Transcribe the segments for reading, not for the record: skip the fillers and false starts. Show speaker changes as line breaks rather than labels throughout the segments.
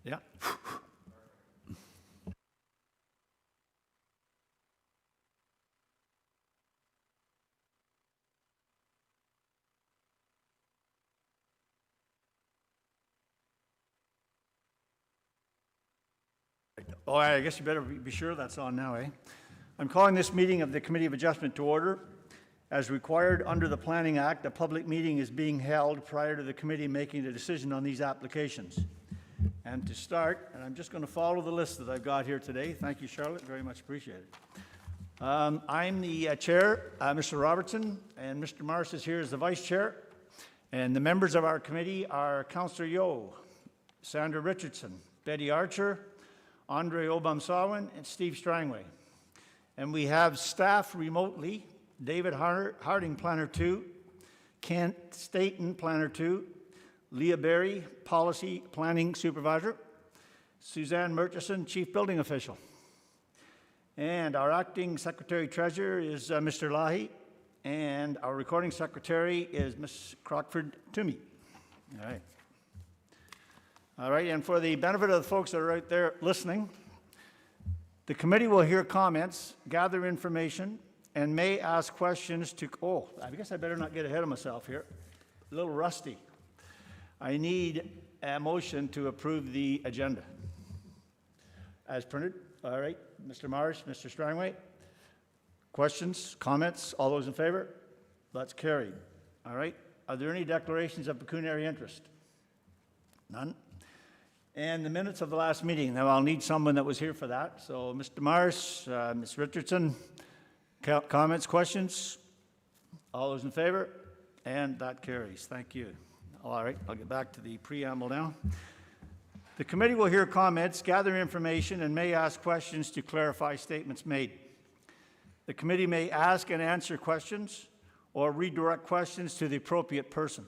Yeah. Oh, I guess you better be sure that's on now, eh? I'm calling this meeting of the Committee of Adjustment to order. As required under the Planning Act, a public meeting is being held prior to the committee making the decision on these applications. And to start, and I'm just going to follow the list that I've got here today. Thank you, Charlotte. Very much appreciated. I'm the chair, Mr. Robertson, and Mr. Mars is here as the vice chair. And the members of our committee are Councillor Yeo, Sandra Richardson, Betty Archer, Andre Obamsawin, and Steve Strangway. And we have staff remotely, David Harding, Planner 2, Kent Staten, Planner 2, Leah Berry, Policy Planning Supervisor, Suzanne Murchison, Chief Building Official. And our acting Secretary Treasurer is Mr. Lahi, and our recording secretary is Ms. Crockford Toomey. All right. All right, and for the benefit of the folks that are out there listening, the committee will hear comments, gather information, and may ask questions to, oh, I guess I better not get ahead of myself here. A little rusty. I need a motion to approve the agenda. As printed. All right, Mr. Mars, Mr. Strangway. Questions, comments, all those in favor? That's carried. All right, are there any declarations of pecuniary interest? None. And the minutes of the last meeting. Now, I'll need someone that was here for that. So, Mr. Mars, Ms. Richardson, comments, questions? All those in favor? And that carries. Thank you. All right, I'll get back to the preamble now. The committee will hear comments, gather information, and may ask questions to clarify statements made. The committee may ask and answer questions or redirect questions to the appropriate person.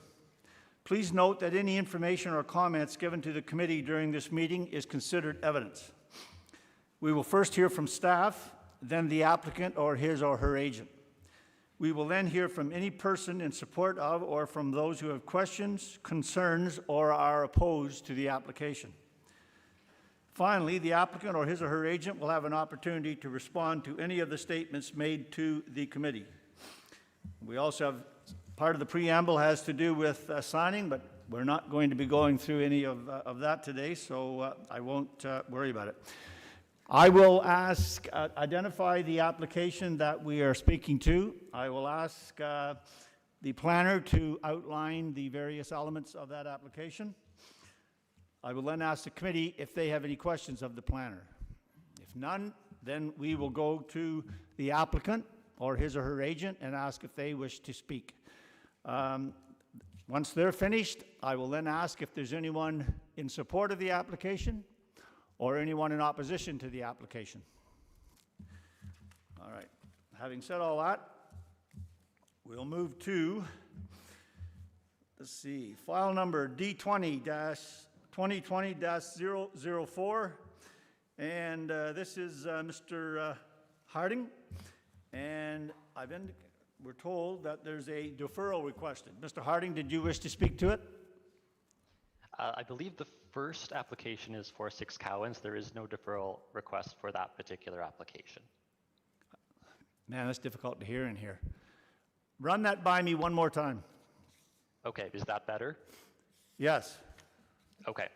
Please note that any information or comments given to the committee during this meeting is considered evidence. We will first hear from staff, then the applicant or his or her agent. We will then hear from any person in support of or from those who have questions, concerns, or are opposed to the application. Finally, the applicant or his or her agent will have an opportunity to respond to any of the statements made to the committee. We also have part of the preamble has to do with signing, but we're not going to be going through any of that today, so I won't worry about it. I will ask, identify the application that we are speaking to. I will ask the planner to outline the various elements of that application. I will then ask the committee if they have any questions of the planner. If none, then we will go to the applicant or his or her agent and ask if they wish to speak. Once they're finished, I will then ask if there's anyone in support of the application or anyone in opposition to the application. All right. Having said all that, we'll move to, let's see, file number D20-2020-004, and this is Mr. Harding, and we're told that there's a deferral requested. Mr. Harding, did you wish to speak to it?
I believe the first application is for 6 Cowans. There is no deferral request for that particular application.
Man, that's difficult to hear in here. Run that by me one more time.
Okay, is that better?
Yes.
Okay,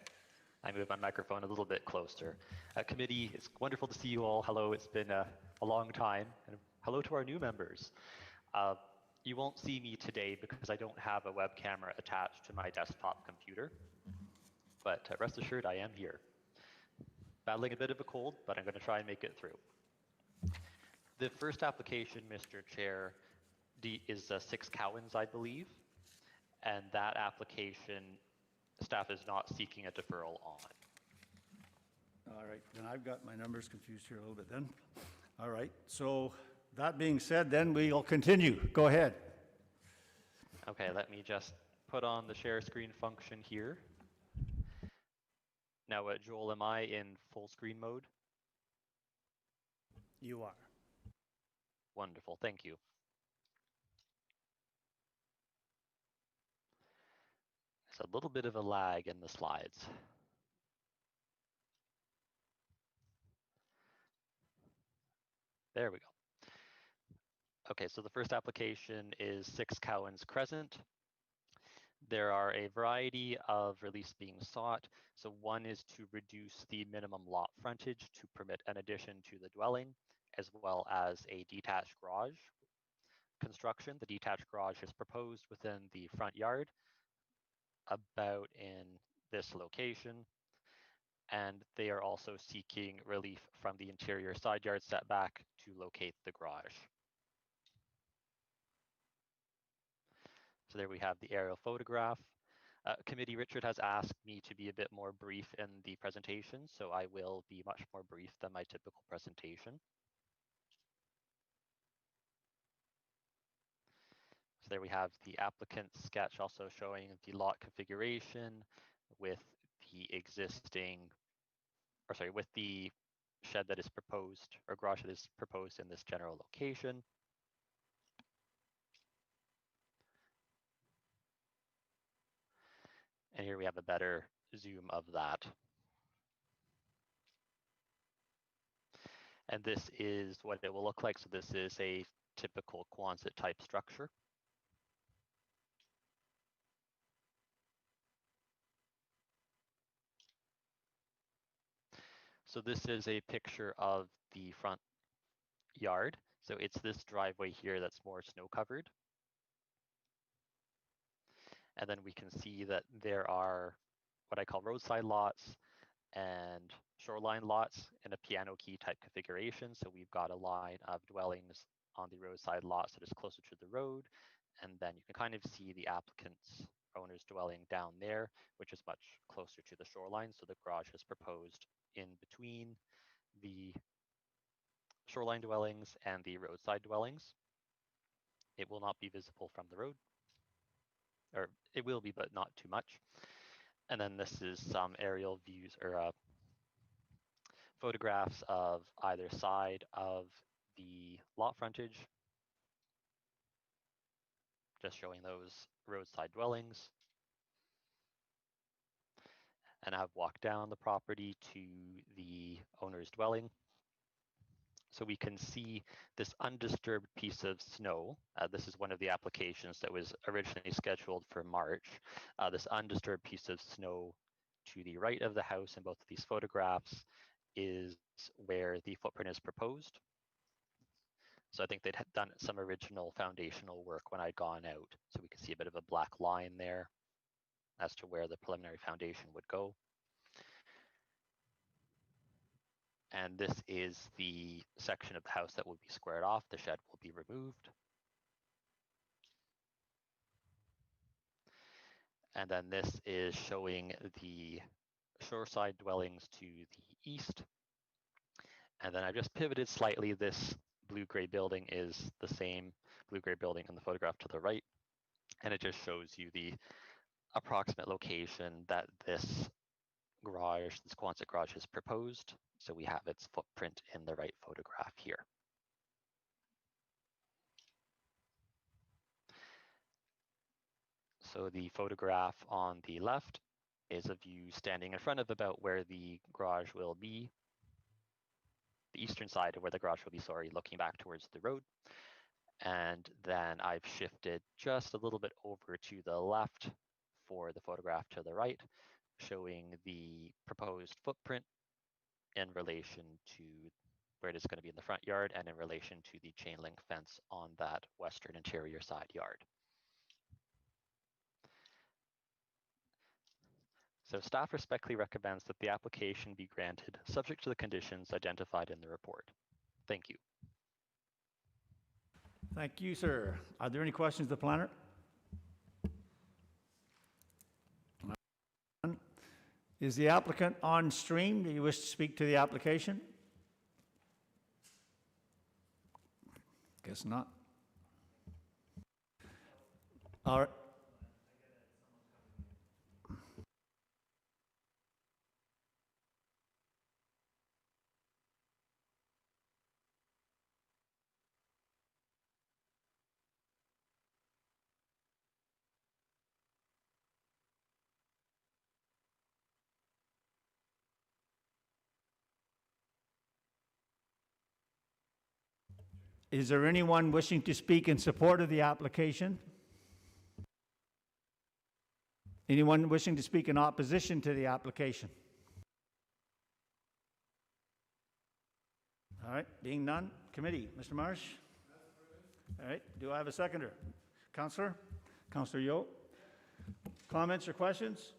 I moved my microphone a little bit closer. Committee, it's wonderful to see you all. Hello, it's been a long time. And hello to our new members. You won't see me today because I don't have a web camera attached to my desktop computer. But rest assured, I am here. Battling a bit of a cold, but I'm going to try and make it through. The first application, Mr. Chair, is 6 Cowans, I believe. And that application, staff is not seeking a deferral on.
All right, then I've got my numbers confused here a little bit then. All right, so that being said, then we'll continue. Go ahead.
Okay, let me just put on the share screen function here. Now, Joel, am I in full screen mode?
You are.
Wonderful, thank you. There's a little bit of a lag in the slides. There we go. Okay, so the first application is 6 Cowans Crescent. There are a variety of reliefs being sought. So one is to reduce the minimum lot frontage to permit an addition to the dwelling, as well as a detached garage construction. The detached garage is proposed within the front yard, about in this location. And they are also seeking relief from the interior side yard setback to locate the garage. So there we have the aerial photograph. Committee, Richard has asked me to be a bit more brief in the presentation, so I will be much more brief than my typical presentation. So there we have the applicant's sketch also showing the lot configuration with the existing, or sorry, with the shed that is proposed, or garage that is proposed in this general location. And here we have a better zoom of that. And this is what it will look like. So this is a typical Quonset type structure. So this is a picture of the front yard. So it's this driveway here that's more snow covered. And then we can see that there are what I call roadside lots and shoreline lots in a piano key type configuration. So we've got a line of dwellings on the roadside lots that is closer to the road. And then you can kind of see the applicant's owner's dwelling down there, which is much closer to the shoreline. So the garage is proposed in between the shoreline dwellings and the roadside dwellings. It will not be visible from the road, or it will be, but not too much. And then this is some aerial views or photographs of either side of the lot frontage, just showing those roadside dwellings. And I've walked down the property to the owner's dwelling. So we can see this undisturbed piece of snow. This is one of the applications that was originally scheduled for March. This undisturbed piece of snow to the right of the house in both of these photographs is where the footprint is proposed. So I think they'd done some original foundational work when I'd gone out. So we can see a bit of a black line there as to where the preliminary foundation would go. And this is the section of the house that will be squared off. The shed will be removed. And then this is showing the shoreside dwellings to the east. And then I just pivoted slightly. This blue-gray building is the same blue-gray building in the photograph to the right. And it just shows you the approximate location that this garage, this Quonset garage is proposed. So we have its footprint in the right photograph here. So the photograph on the left is of you standing in front of about where the garage will be, the eastern side of where the garage will be, sorry, looking back towards the road. And then I've shifted just a little bit over to the left for the photograph to the right, showing the proposed footprint in relation to where it is going to be in the front yard and in relation to the chain link fence on that western interior side yard. So staff respectfully recommends that the application be granted subject to the conditions identified in the report. Thank you.
Thank you, sir. Are there any questions of the planner? Is the applicant on stream? Do you wish to speak to the application? Guess not. All right. Is there anyone wishing to speak in support of the application? Anyone wishing to speak in opposition to the application? All right, being none, committee, Mr. Marsh? All right, do I have a seconder? Councillor? Councillor Yo? Comments or questions?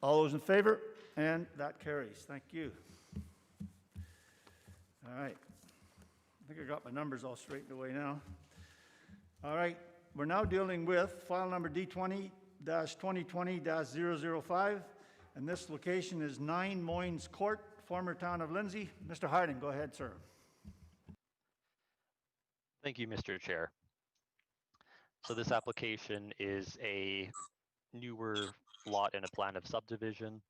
All those in favor? And that carries. Thank you. All right. I think I got my numbers all straightened away now. All right, we're now dealing with file number D20-2020-005, and this location is 9 Moines Court, former town of Lindsay. Mr. Harding, go ahead, sir.
Thank you, Mr. Chair. So this application is a newer lot in a plan of subdivision.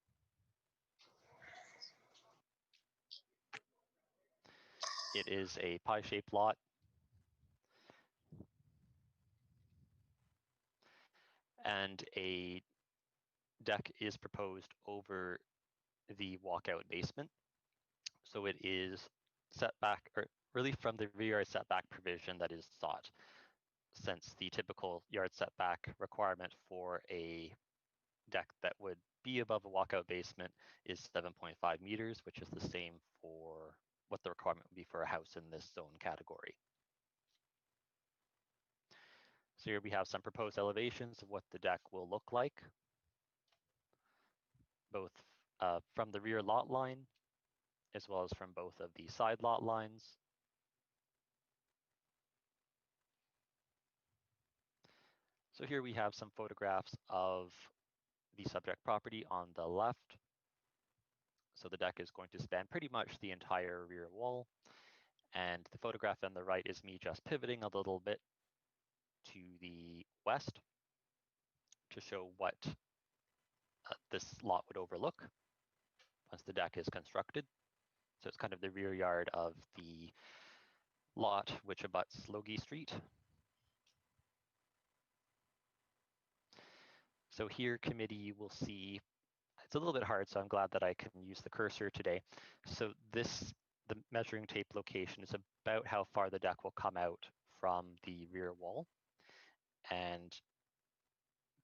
It is a pie-shaped lot. And a deck is proposed over the walkout basement. So it is set back, or really from the rear yard setback provision that is sought, since the typical yard setback requirement for a deck that would be above a walkout basement is 7.5 meters, which is the same for what the requirement would be for a house in this zone category. So here we have some proposed elevations of what the deck will look like, both from the rear lot line, as well as from both of the side lot lines. So here we have some photographs of the subject property on the left. So the deck is going to span pretty much the entire rear wall. And the photograph on the right is me just pivoting a little bit to the west to show what this lot would overlook once the deck is constructed. So it's kind of the rear yard of the lot which abuts Logie Street. So here, committee, you will see, it's a little bit hard, so I'm glad that I can use the cursor today. So this, the measuring tape location is about how far the deck will come out from the rear wall. And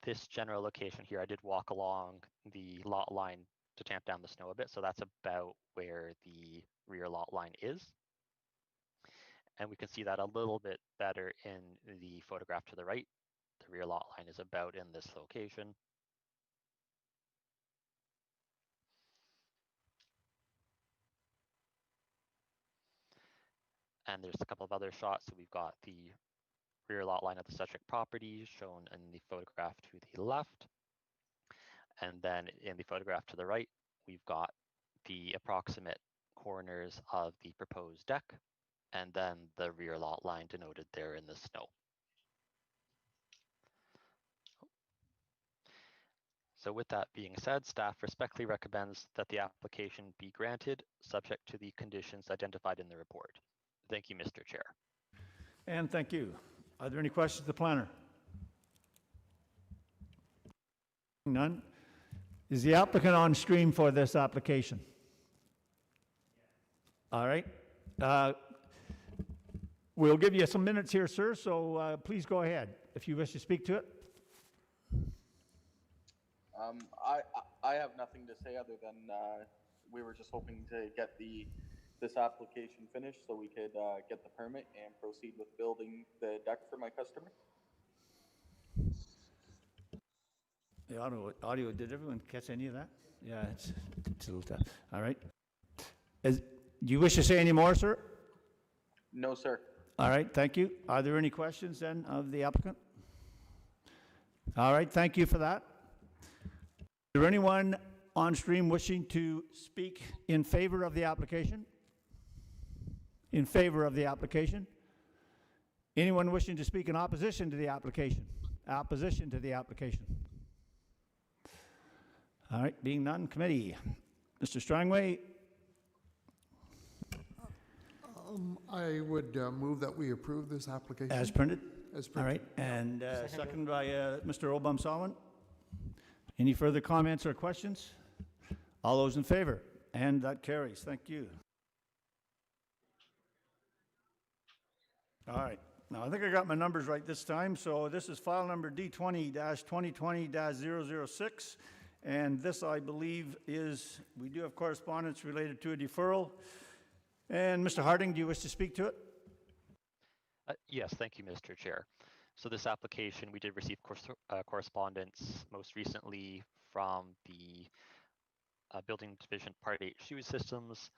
this general location here, I did walk along the lot line to tamp down the snow a bit. So that's about where the rear lot line is. And we can see that a little bit better in the photograph to the right. The rear lot line is about in this location. And there's a couple of other shots. So we've got the rear lot line of the subject property shown in the photograph to the left. And then in the photograph to the right, we've got the approximate corners of the proposed deck, and then the rear lot line denoted there in the snow. So with that being said, staff respectfully recommends that the application be granted, subject to the conditions identified in the report. Thank you, Mr. Chair.
And thank you. Are there any questions to the planner? None. Is the applicant on stream for this application? All right. We'll give you some minutes here, sir, so please go ahead if you wish to speak to it.
I have nothing to say other than we were just hoping to get this application finished so we could get the permit and proceed with building the deck for my customer.
The audio, did everyone catch any of that? Yeah, it's a little tough. All right. Do you wish to say any more, sir?
No, sir.
All right, thank you. Are there any questions then of the applicant? All right, thank you for that. Is there anyone on stream wishing to speak in favor of the application? In favor of the application? Anyone wishing to speak in opposition to the application? Opposition to the application? All right, being none, committee. Mr. Strangway?
I would move that we approve this application.
As printed?
As
All
printed.
right, and second by Mr. Obama-Solomon. Any further comments or questions? All those in favor? And that carries. Thank you. All right. Now, I think I got my numbers right this time. So this is file number D20-2020-006. And this, I believe, is, we do have correspondence related to a deferral. And Mr. Harding, do you wish to speak to it?
Yes, thank you, Mr. Chair. So this application, we did receive correspondence most recently from the Building Division Part 8 Sewage Systems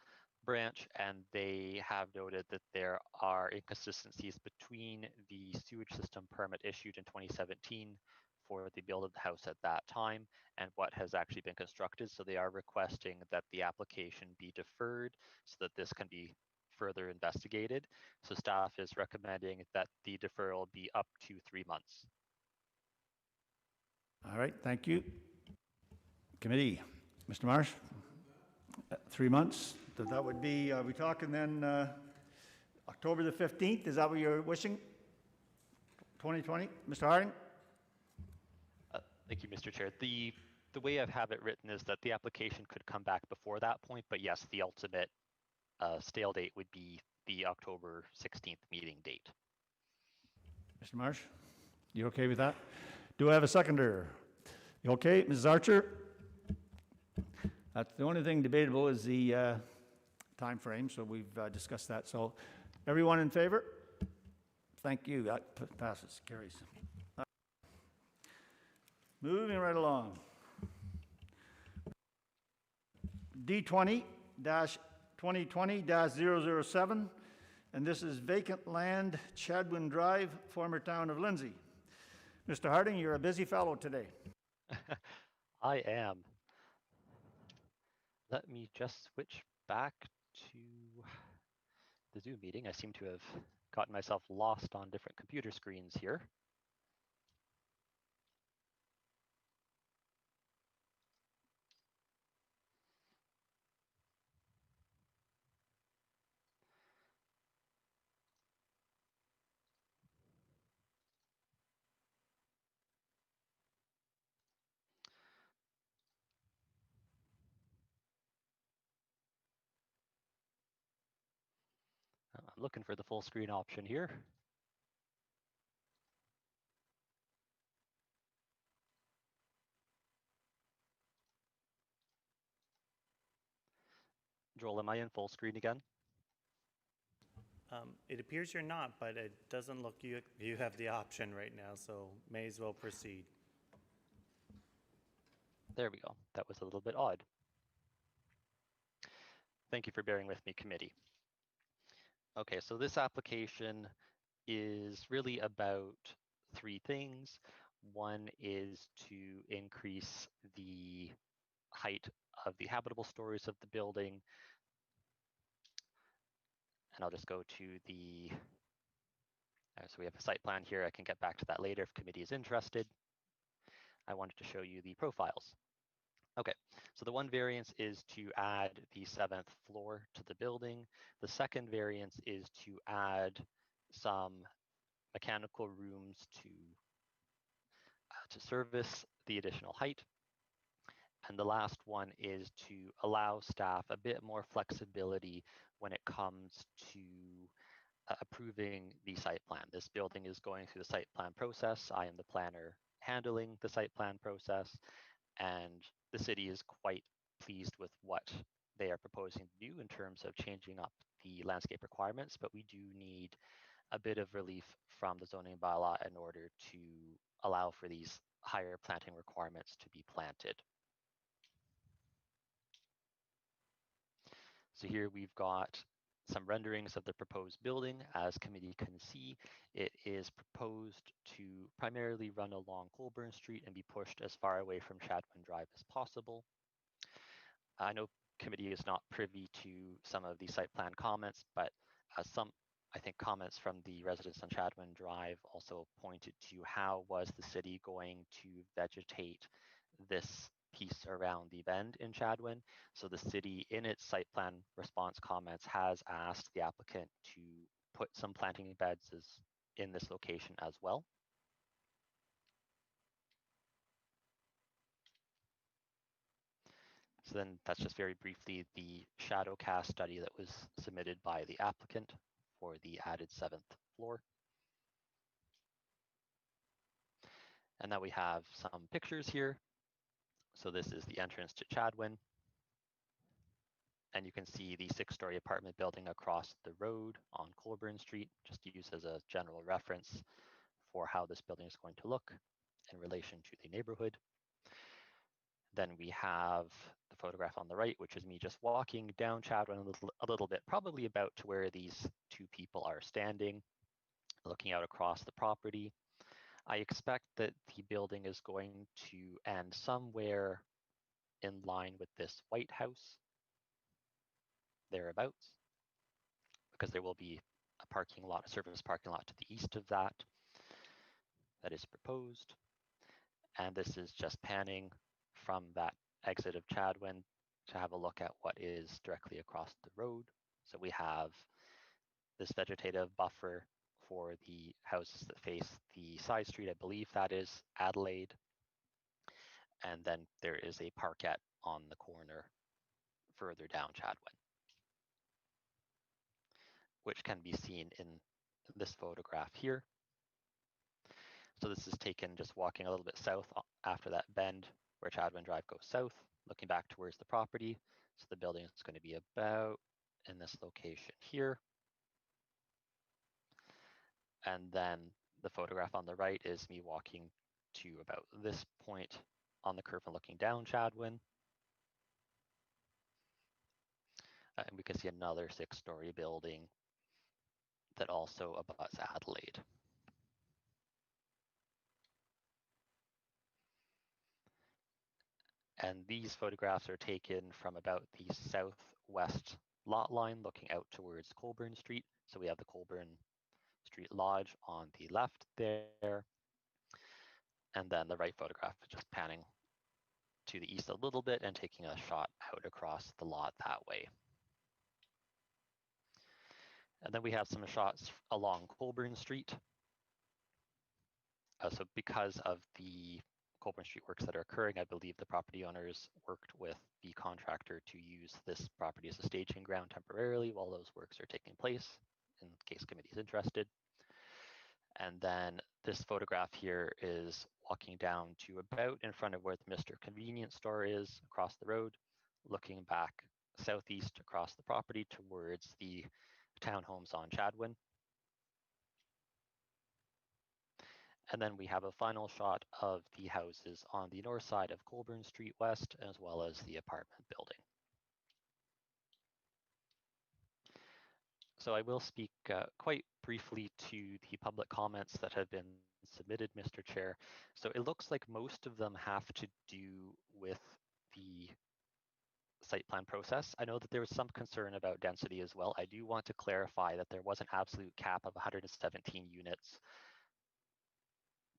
branch, and they have noted that there are inconsistencies between the sewage system permit issued in 2017 for the build of the house at that time and what has actually been constructed. So they are requesting that the application be deferred so that this can be further investigated. So staff is recommending that the deferral be up to 3 months.
All right, thank you. Committee, Mr. Marsh? 3 months. That would be, are we talking then October the 15th? Is that what you're wishing? 2020? Mr. Harding?
Thank you, Mr. Chair. The way I have it written is that the application could come back before that point, but yes, the ultimate stale date would be the October 16th meeting date.
Mr. Marsh? You okay with that? Do I have a seconder? You okay, Mrs. Archer? That's the only thing debatable is the time frame, so we've discussed that. So everyone in favor? Thank you. That passes, carries. Moving right along. D20-2020-007, and this is vacant land, Chadwin Drive, former town of Lindsay. Mr. Harding, you're a busy fellow today.
I am. Let me just switch back to the Zoom meeting. I seem to have gotten myself lost on different computer screens here. I'm looking for the full screen option here. Joel, am I in full screen again?
It appears you're not, but it doesn't look you have the option right now, so may as well proceed.
There we go. That was a little bit odd. Thank you for bearing with me, committee. Okay, so this application is really about 3 things. One is to increase the height of the habitable stories of the building. And I'll just go to the, so we have a site plan here. I can get back to that later if committee is interested. I wanted to show you the profiles. Okay, so the one variance is to add the 7th floor to the building. The second variance is to add some mechanical rooms to service the additional height. And the last one is to allow staff a bit more flexibility when it comes to approving the site plan. This building is going through the site plan process. I am the planner handling the site plan process, and the city is quite pleased with what they are proposing to do in terms of changing up the landscape requirements, but we do need a bit of relief from the zoning bylaw in order to allow for these higher planting requirements to be planted. So here we've got some renderings of the proposed building. As committee can see, it is proposed to primarily run along Colburn Street and be pushed as far away from Chadwin Drive as possible. I know committee is not privy to some of the site plan comments, but some, I think, comments from the residents on Chadwin Drive also pointed to how was the city going to vegetate this piece around the bend in Chadwin. So the city, in its site plan response comments, has asked the applicant to put some planting beds in this location as well. So then that's just very briefly the shadow cast study that was submitted by the applicant for the added 7th floor. And now we have some pictures here. So this is the entrance to Chadwin. And you can see the 6-story apartment building across the road on Colburn Street, just to use as a general reference for how this building is going to look in relation to the neighborhood. Then we have the photograph on the right, which is me just walking down Chadwin a little bit, probably about to where these two people are standing, looking out across the property. I expect that the building is going to end somewhere in line with this White House, thereabouts, because there will be a parking lot, a surface parking lot to the east of that is proposed. And this is just panning from that exit of Chadwin to have a look at what is directly across the road. So we have this vegetative buffer for the houses that face the side street. I believe that is Adelaide. And then there is a parkette on the corner further down Chadwin, which can be seen in this photograph here. So this is taken just walking a little bit south after that bend where Chadwin Drive goes south, looking back towards the property. So the building is going to be about in this location here. And then the photograph on the right is me walking to about this point on the curve and looking down Chadwin. And we can see another 6-story building that also abuts Adelaide. And these photographs are taken from about the southwest lot line looking out towards Colburn Street. So we have the Colburn Street Lodge on the left there. And then the right photograph is just panning to the east a little bit and taking a shot out across the lot that way. And then we have some shots along Colburn Street. So because of the Colburn Street works that are occurring, I believe the property owners worked with the contractor to use this property as a staging ground temporarily while those works are taking place, in case committee is interested. And then this photograph here is walking down to about in front of where the Mr. Convenience Store is across the road, looking back southeast across the property towards the townhomes on Chadwin. And then we have a final shot of the houses on the north side of Colburn Street West, as well as the apartment building. So I will speak quite briefly to the public comments that have been submitted, Mr. Chair. So it looks like most of them have to do with the site plan process. I know that there was some concern about density as well. I do want to clarify that there was an absolute cap of 117 units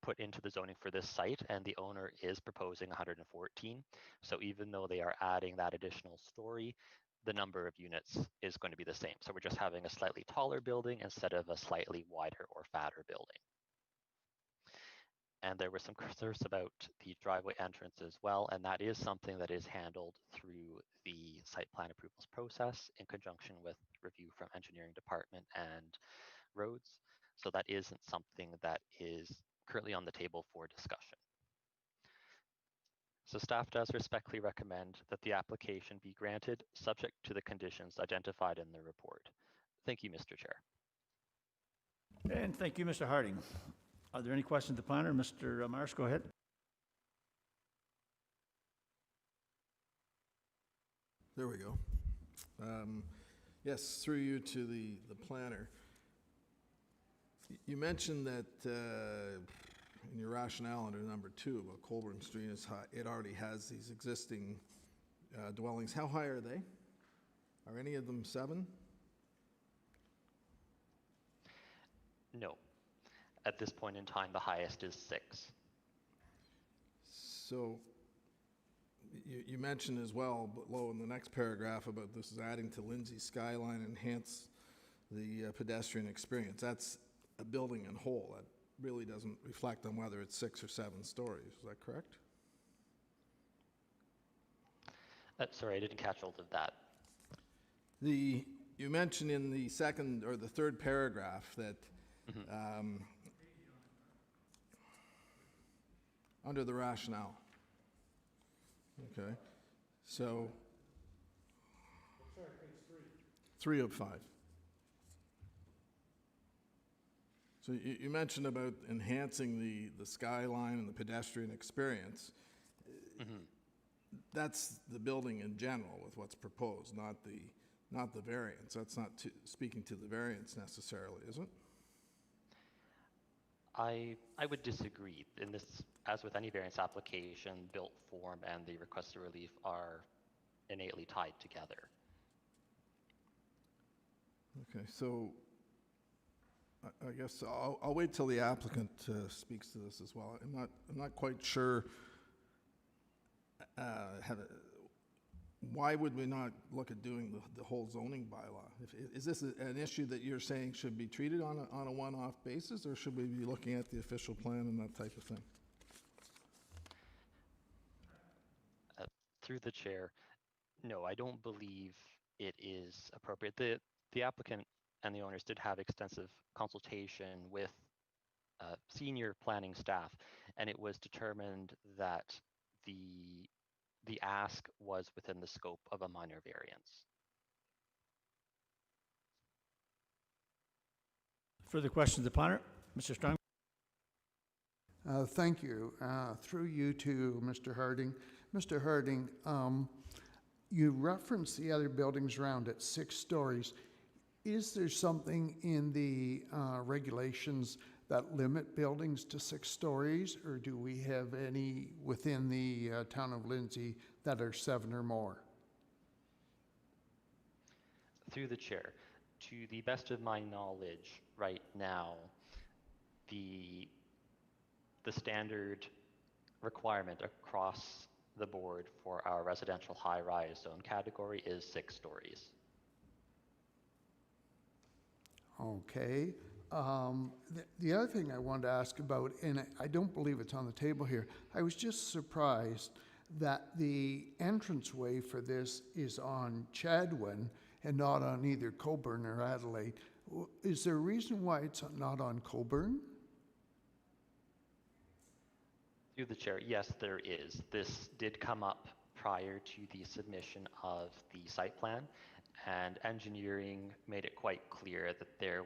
put into the zoning for this site, and the owner is proposing 114. So even though they are adding that additional story, the number of units is going to be the same. So we're just having a slightly taller building instead of a slightly wider or fatter building. And there were some concerns about the driveway entrance as well, and that is something that is handled through the site plan approvals process in conjunction with review from engineering department and roads. So that isn't something that is currently on the table for discussion. So staff does respectfully recommend that the application be granted subject to the conditions identified in the report. Thank you, Mr. Chair.
And thank you, Mr. Harding. Are there any questions of the planner? Mr. Marsh, go ahead.
There we go. Yes, through you to the planner. You mentioned that in your rationale under number 2 about Colburn Street, is high, it already has these existing dwellings. How high are they? Are any of them 7?
No. At this point in time, the highest is 6.
So you mentioned as well below in the next paragraph about this is adding to Lindsay skyline, enhance the pedestrian experience. That's a building in whole. That really doesn't reflect on whether it's 6 or 7 stories. Is that correct?
Sorry, I didn't catch hold of that.
The You mentioned in the second or the third paragraph that under the rationale. Okay, so. Three of 5. So you mentioned about enhancing the skyline and the pedestrian experience. That's the building in general with what's proposed, not the variance. That's not speaking to the variance necessarily, is it?
I would disagree. In this, as with any variance application, built form and the requested relief are innately tied together.
Okay, so I guess I'll wait till the applicant speaks to this as well. I'm not quite sure why would we not look at doing the whole zoning bylaw? Is this an issue that you're saying should be treated on a one-off basis, or should we be looking at the official plan and that type of thing?
Through the chair, no, I don't believe it is appropriate. The applicant and the owners did have extensive consultation with senior planning staff, and it was determined that the ask was within the scope of a minor variance.
Further questions of the planner? Mr. Strong?
Thank you. Through you to Mr. Harding. Mr. Harding, you referenced the other buildings around at 6 stories. Is there something in the regulations that limit buildings to 6 stories, or do we have any within the town of Lindsay that are 7 or more?
Through the chair, to the best of my knowledge right now, the standard requirement across the board for our residential high-rise zone category is 6 stories.
Okay. The other thing I wanted to ask about, and I don't believe it's on the table here, I was just surprised that the entranceway for this is on Chadwin and not on either Coburn or Adelaide. Is there a reason why it's not on Coburn?
Through the chair, yes, there is. This did come up prior to the submission of the site plan, and engineering made it quite clear that there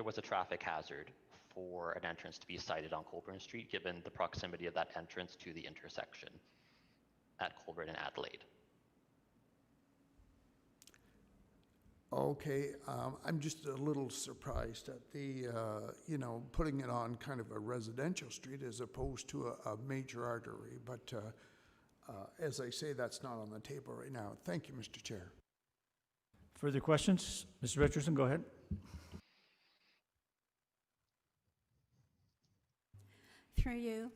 was a traffic hazard for an entrance to be sited on Colburn Street, given the proximity of that entrance to the intersection at Colburn and Adelaide.
Okay, I'm just a little surprised at the, putting it on kind of a residential street as opposed to a major artery. But as I say, that's not on the table right now. Thank you, Mr. Chair.
Further questions? Mr. Richardson, go ahead.
Through you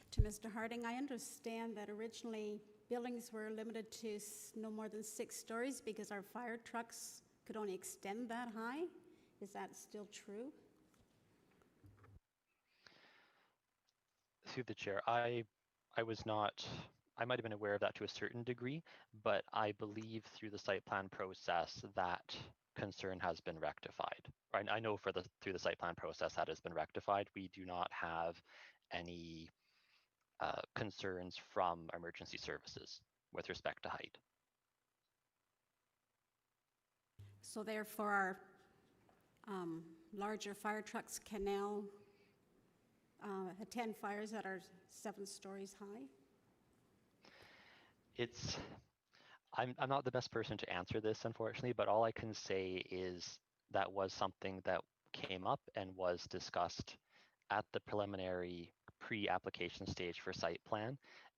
to Mr. Harding, I understand that originally buildings were limited to no more than 6 stories because our fire trucks could only extend that high. Is that still true?
Through the chair, I might have been aware of that to a certain degree, but I believe through the site plan process that concern has been rectified. Right? I know through the site plan process that has been rectified. We do not have any concerns from emergency services with respect to height.
So therefore, our larger fire trucks can now attend fires that are 7 stories high?
I'm not the best person to answer this, unfortunately, but all I can say is that was something that came up and was discussed at the preliminary pre-application stage for site plan,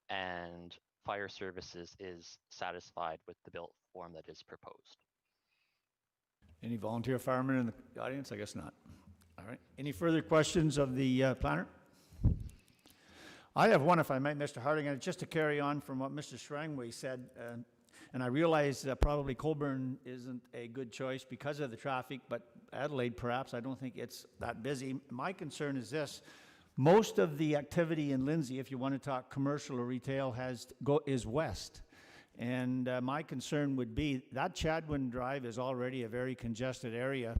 and fire services is satisfied with the built form that is proposed.
Any volunteer firemen in the audience? I guess not. All right. Any further questions of the planner? I have one, if I might, Mr. Harding, and just to carry on from what Mr. Strangway said, and I realize that probably Colburn isn't a good choice because of the traffic, but Adelaide perhaps, I don't think it's that busy. My concern is this: most of the activity in Lindsay, if you want to talk commercial or retail, is west. And my concern would be that Chadwin Drive is already a very congested area.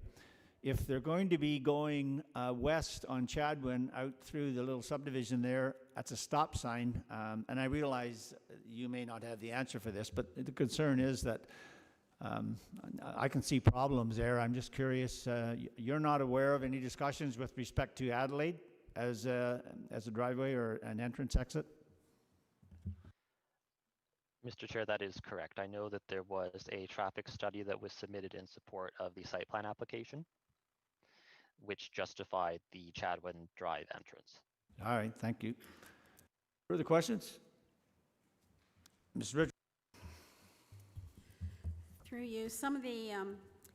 If they're going to be going west on Chadwin out through the little subdivision there, that's a stop sign. And I realize you may not have the answer for this, but the concern is that I can see problems there. I'm just curious, you're not aware of any discussions with respect to Adelaide as a driveway or an entrance exit?
Mr. Chair, that is correct. I know that there was a traffic study that was submitted in support of the site plan application, which justified the Chadwin Drive entrance.
All right, thank you. Further questions? Ms. Richards?
Through you, some of the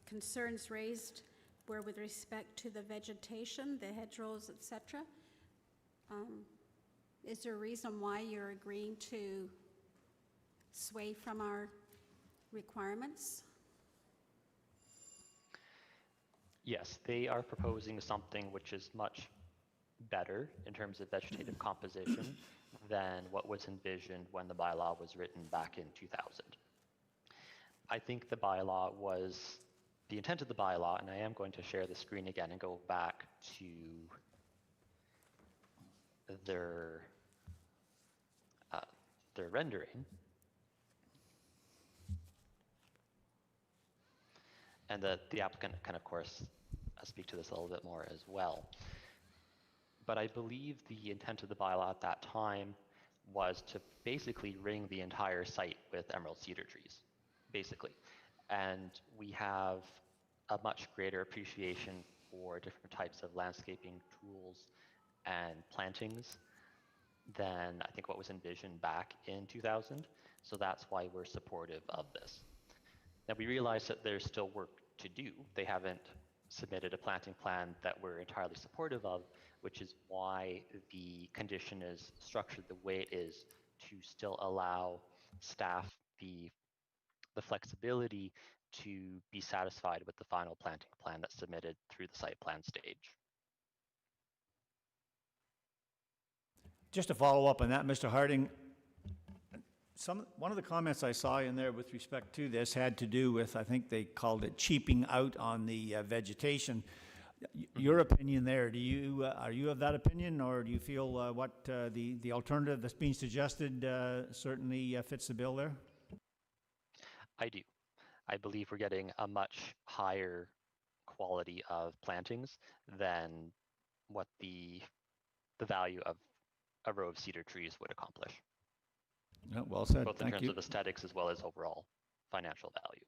concerns raised were with respect to the vegetation, the hedgerows, et cetera. Is there a reason why you're agreeing to sway from our requirements?
Yes, they are proposing something which is much better in terms of vegetative composition than what was envisioned when the bylaw was written back in 2000. I think the bylaw was, the intent of the bylaw, and I am going to share the screen again and go back to their rendering. And the applicant can, of course, speak to this a little bit more as well. But I believe the intent of the bylaw at that time was to basically ring the entire site with emerald cedar trees, basically. And we have a much greater appreciation for different types of landscaping tools and plantings than I think what was envisioned back in 2000. So that's why we're supportive of this. Now we realize that there's still work to do. They haven't submitted a planting plan that we're entirely supportive of, which is why the condition is structured the way it is, to still allow staff the flexibility to be satisfied with the final planting plan that's submitted through the site plan stage.
Just to follow up on that, Mr. Harding, one of the comments I saw in there with respect to this had to do with, I think they called it cheaping out on the vegetation. Your opinion there, are you of that opinion, or do you feel what the alternative that's being suggested certainly fits the bill there?
I do. I believe we're getting a much higher quality of plantings than what the value of a row of cedar trees would accomplish.
Yeah, well said.
Both in
Thank
terms
you.
of aesthetics as well as overall financial value.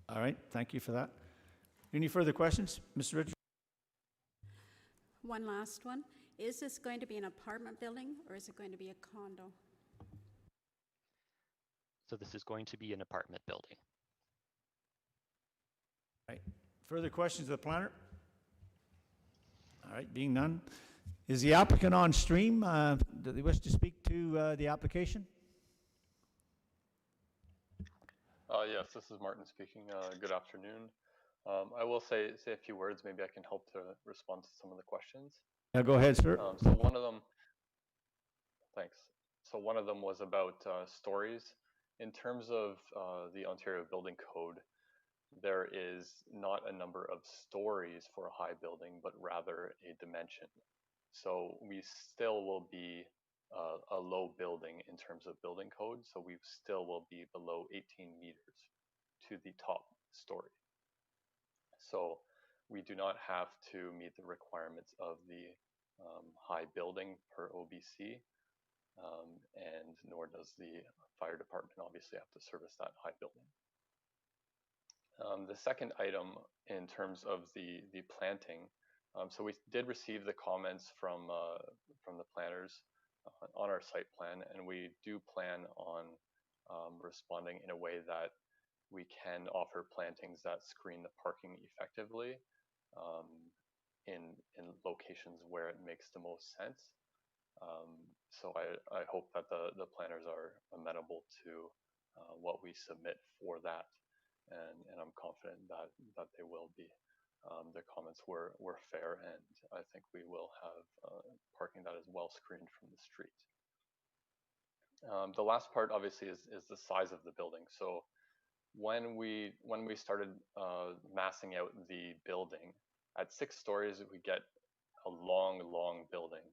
All right, thank you for that. Any further questions, Mr. Richards?
One last one. Is this going to be an apartment building or is it going to be a condo?
So this is going to be an apartment building.
Right. Further questions of the planner? All right, being none. Is the applicant on stream? Do they wish to speak to the application?
Yes, this is Martin speaking. Good afternoon. I will say a few words. Maybe I can help to respond to some of the questions.
Yeah, go ahead, sir.
So one of them, thanks. So one of them was about stories. In terms of the Ontario Building Code, there is not a number of stories for a high building, but rather a dimension. So we still will be a low building in terms of building code. So we still will be below 18 meters to the top story. So we do not have to meet the requirements of the high building per OBC, and nor does the fire department obviously have to service that high building. The second item in terms of the planting, so we did receive the comments from the planners on our site plan, and we do plan on responding in a way that we can offer plantings that screen the parking effectively in locations where it makes the most sense. So I hope that the planners are amenable to what we submit for that, and I'm confident that they will be. Their comments were fair, and I think we will have parking that is well screened from the street. The last part obviously is the size of the building. So when we started massing out the building at 6 stories, we get a long building,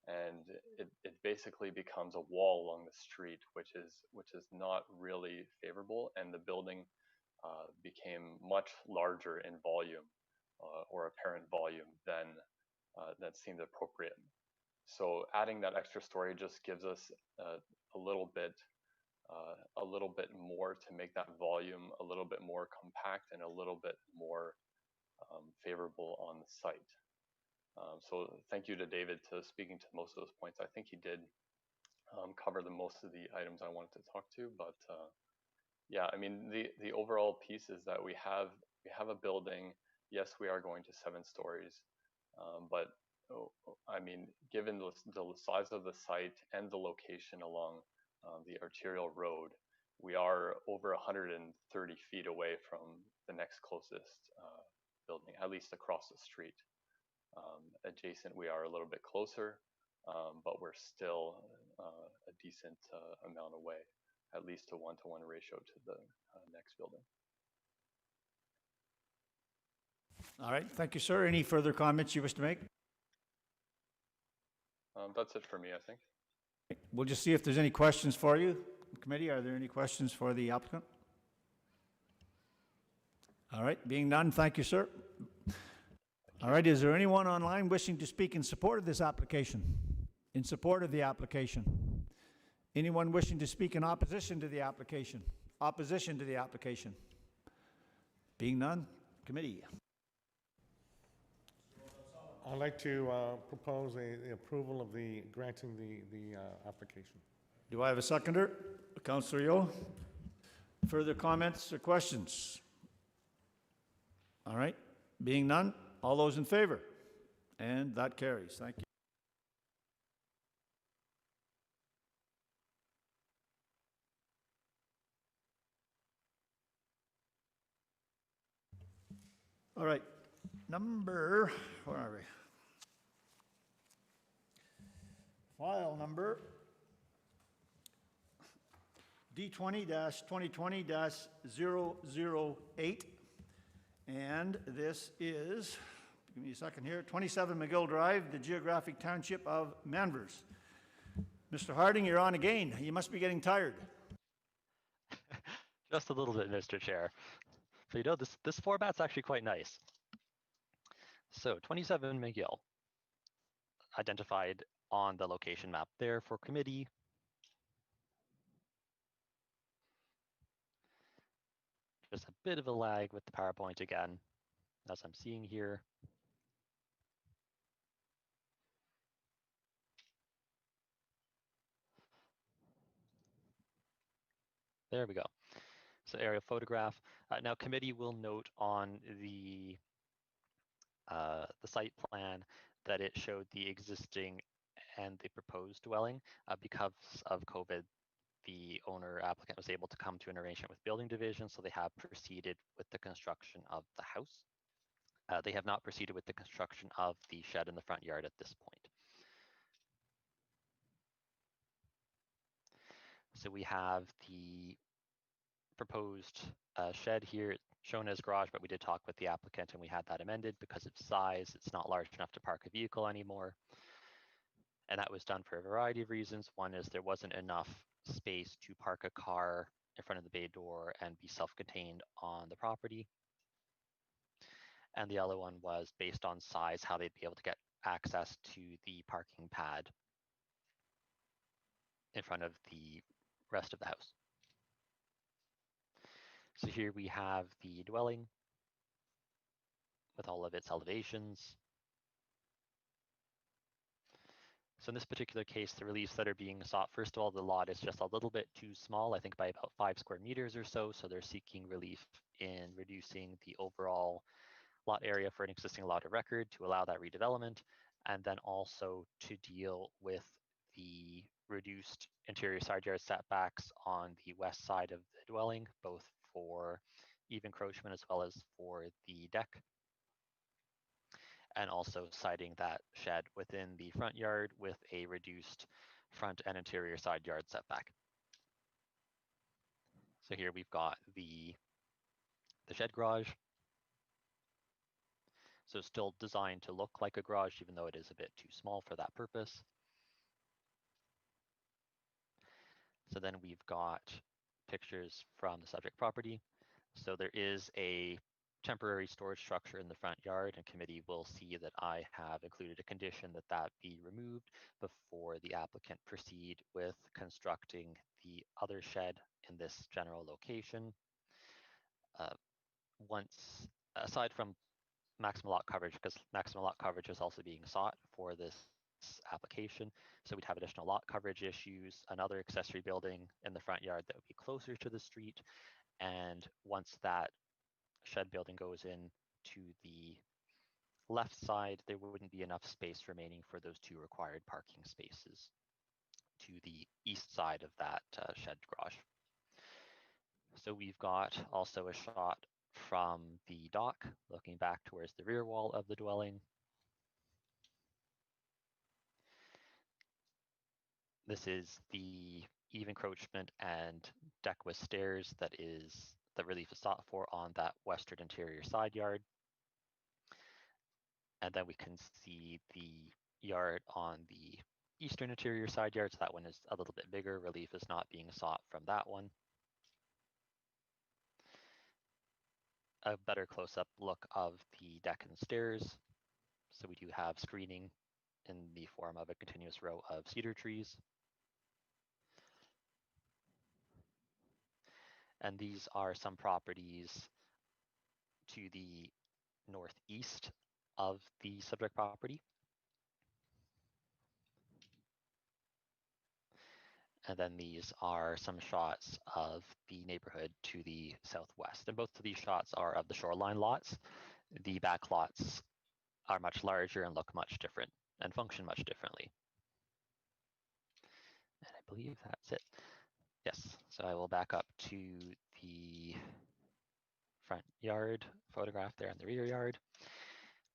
and it basically becomes a wall along the street, which is not really favorable, and the building became much larger in volume or apparent volume than that seemed appropriate. So adding that extra story just gives us a little bit more to make that volume a little bit more compact and a little bit more favorable on the site. So thank you to David to speaking to most of those points. I think he did cover most of the items I wanted to talk to, but yeah, I mean the overall piece is that we have a building. Yes, we are going to 7 stories, but I mean, given the size of the site and the location along the arterial road, we are over 130 feet away from the next closest building, at least across the street. Adjacent, we are a little bit closer, but we're still a decent amount away, at least a 1-to-1 ratio to the next building.
All right, thank you, sir. Any further comments you wish to make?
That's it for me, I think.
We'll just see if there's any questions for you. Committee, are there any questions for the applicant? All right, being none, thank you, sir. All right, is there anyone online wishing to speak in support of this application? In support of the application? Anyone wishing to speak in opposition to the application? Opposition to the application? Being none, committee.
I'd like to propose the approval of the granting the application.
Do I have a seconder? Councillor Yeo. Further comments or questions? All right, being none, all those in favor? And that carries. Thank you. All right, where are we? File number D20-2020-008. And this is, give me a second here, 27 McGill Drive, the geographic township of Manvers. Mr. Harding, you're on again. You must be getting tired.
Just a little bit, Mr. Chair. So this format's actually quite nice. So 27 McGill, identified on the location map there for committee. Just a bit of a lag with the PowerPoint again, as I'm seeing here. There we go. So aerial photograph. Now committee will note on the site plan that it showed the existing and the proposed dwelling. Because of COVID, the owner applicant was able to come to an arrangement with building division, so they have proceeded with the construction of the house. They have not proceeded with the construction of the shed in the front yard at this point. So we have the proposed shed here shown as garage, but we did talk with the applicant and we had that amended because of size. It's not large enough to park a vehicle anymore. And that was done for a variety of reasons. One is there wasn't enough space to park a car in front of the bay door and be self-contained on the property. And the other one was based on size, how they'd be able to get access to the parking pad in front of the rest of the house. So here we have the dwelling with all of its elevations. So in this particular case, the reliefs that are being sought, first of all, the lot is just a little bit too small, I think by about 5 square meters or so. So they're seeking relief in reducing the overall lot area for an existing lot of record to allow that redevelopment, and then also to deal with the reduced interior side yard setbacks on the west side of the dwelling, both for eve encroachment as well as for the deck. And also citing that shed within the front yard with a reduced front and interior side yard setback. So here we've got the shed garage. So still designed to look like a garage, even though it is a bit too small for that purpose. So then we've got pictures from the subject property. So there is a temporary storage structure in the front yard, and committee will see that I have included a condition that that be removed before the applicant proceed with constructing the other shed in this general location. Once, aside from maximum lot coverage, because maximum lot coverage is also being sought for this application. So we'd have additional lot coverage issues, another accessory building in the front yard that would be closer to the street. And once that shed building goes in to the left side, there wouldn't be enough space remaining for those 2 required parking spaces to the east side of that shed garage. So we've got also a shot from the dock, looking back towards the rear wall of the dwelling. This is the eve encroachment and deck with stairs that relief is sought for on that western interior side yard. And then we can see the yard on the eastern interior side yard. So that one is a little bit bigger. Relief is not being sought from that one. A better close-up look of the deck and stairs. So we do have screening in the form of a continuous row of cedar trees. And these are some properties to the northeast of the subject property. And then these are some shots of the neighborhood to the southwest. And both of these shots are of the shoreline lots. The back lots are much larger and look much different and function much differently. And I believe that's it. Yes, so I will back up to the front yard photograph there in the rear yard.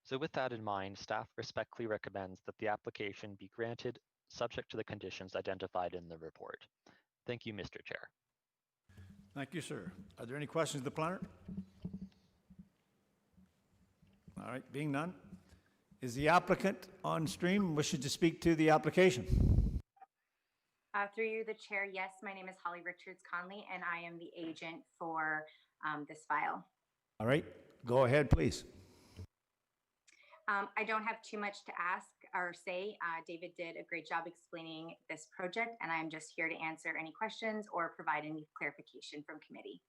So with that in mind, staff respectfully recommends that the application be granted subject to the conditions identified in the report. Thank you, Mr. Chair.
Thank you, sir. Are there any questions of the planner? All right, being none. Is the applicant on stream wishing to speak to the application?
Through you, the chair, yes, my name is Holly Richards Conley, and I am the agent for this file.
All right, go ahead, please.
I don't have too much to ask or say. David did a great job explaining this project, and I'm just here to answer any questions or provide any clarification from committee.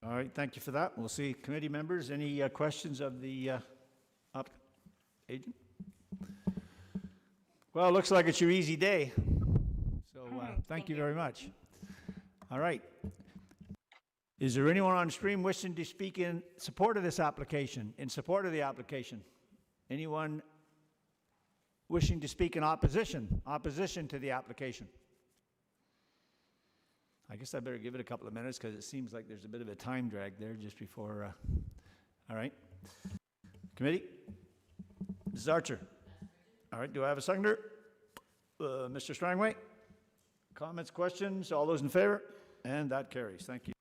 All right, thank you for that. We'll see committee members. Any questions of the agent? Well, it looks like it's your easy day. So thank you very much. All right. Is there anyone on stream wishing to speak in support of this application, in support of the application? Anyone wishing to speak in opposition to the application? I guess I better give it a couple of minutes because it seems like there's a bit of a time drag there just before. All right. Committee? Mrs. Archer? All right, do I have a seconder? Mr. Strangway? Comments, questions? All those in favor? And that carries. Thank you.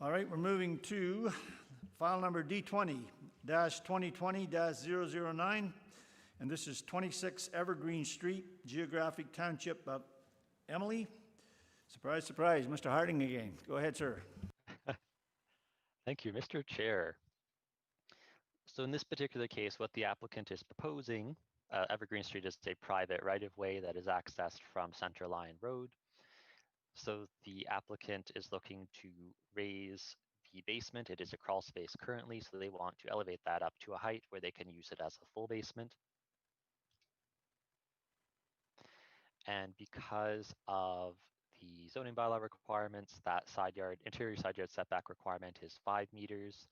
All right, we're moving to file number D20-2020-009, and this is 26 Evergreen Street, Geographic Township of Emily. Surprise, surprise, Mr. Harding again. Go ahead, sir.
Thank you, Mr. Chair. So in this particular case, what the applicant is proposing, Evergreen Street is a private right-of-way that is accessed from Centerline Road. So the applicant is looking to raise the basement. It is a crawl space currently, so they want to elevate that up to a height where they can use it as a full basement. And because of the zoning bylaw requirements, that interior side yard setback requirement is 5 meters,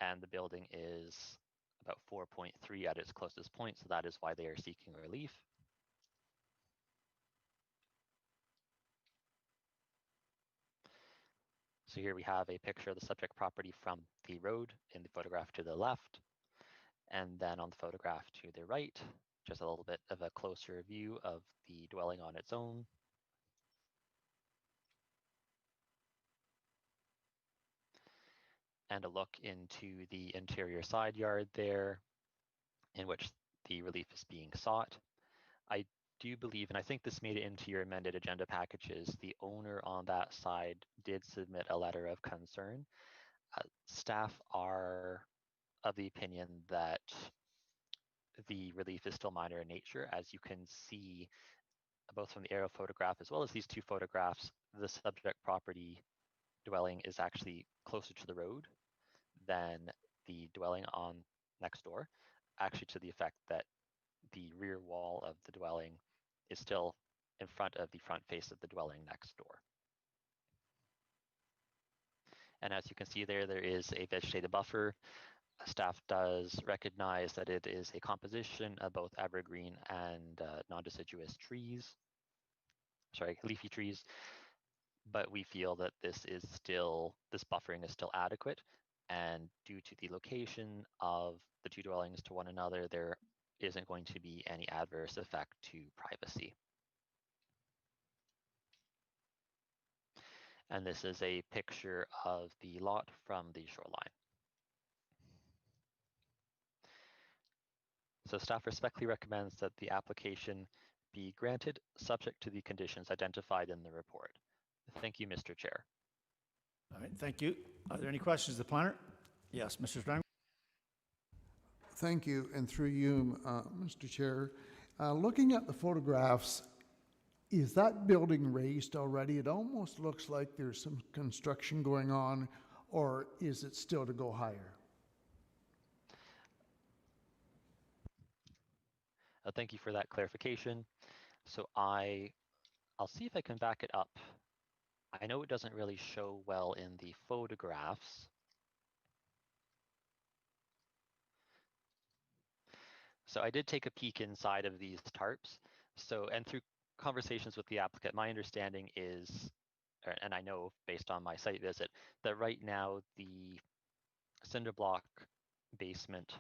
and the building is about 4.3 at its closest point, so that is why they are seeking relief. So here we have a picture of the subject property from the road in the photograph to the left. And then on the photograph to the right, just a little bit of a closer view of the dwelling on its own. And a look into the interior side yard there, in which the relief is being sought. I do believe, and I think this made it into your amended agenda packages, the owner on that side did submit a letter of concern. Staff are of the opinion that the relief is still minor in nature. As you can see, both from the aerial photograph as well as these two photographs, the subject property dwelling is actually closer to the road than the dwelling on next door, actually to the effect that the rear wall of the dwelling is still in front of the front face of the dwelling next door. And as you can see there, there is a vegetative buffer. Staff does recognize that it is a composition of both evergreen and non-deciduous trees, leafy trees, but we feel that this buffering is still adequate. And due to the location of the two dwellings to one another, there isn't going to be any adverse effect to privacy. And this is a picture of the lot from the shoreline. So staff respectfully recommends that the application be granted subject to the conditions identified in the report. Thank you, Mr. Chair.
All right, thank you. Are there any questions of the planner? Yes, Mr. Strang.
Thank you, and through you, Mr. Chair. Looking at the photographs, is that building raised already? It almost looks like there's some construction going on, or is it still to go higher?
Thank you for that clarification. So I'll see if I can back it up. I know it doesn't really show well in the photographs. So I did take a peek inside of these tarps. So, and through conversations with the applicant, my understanding is, and I know based on my site visit, that right now the cinder block basement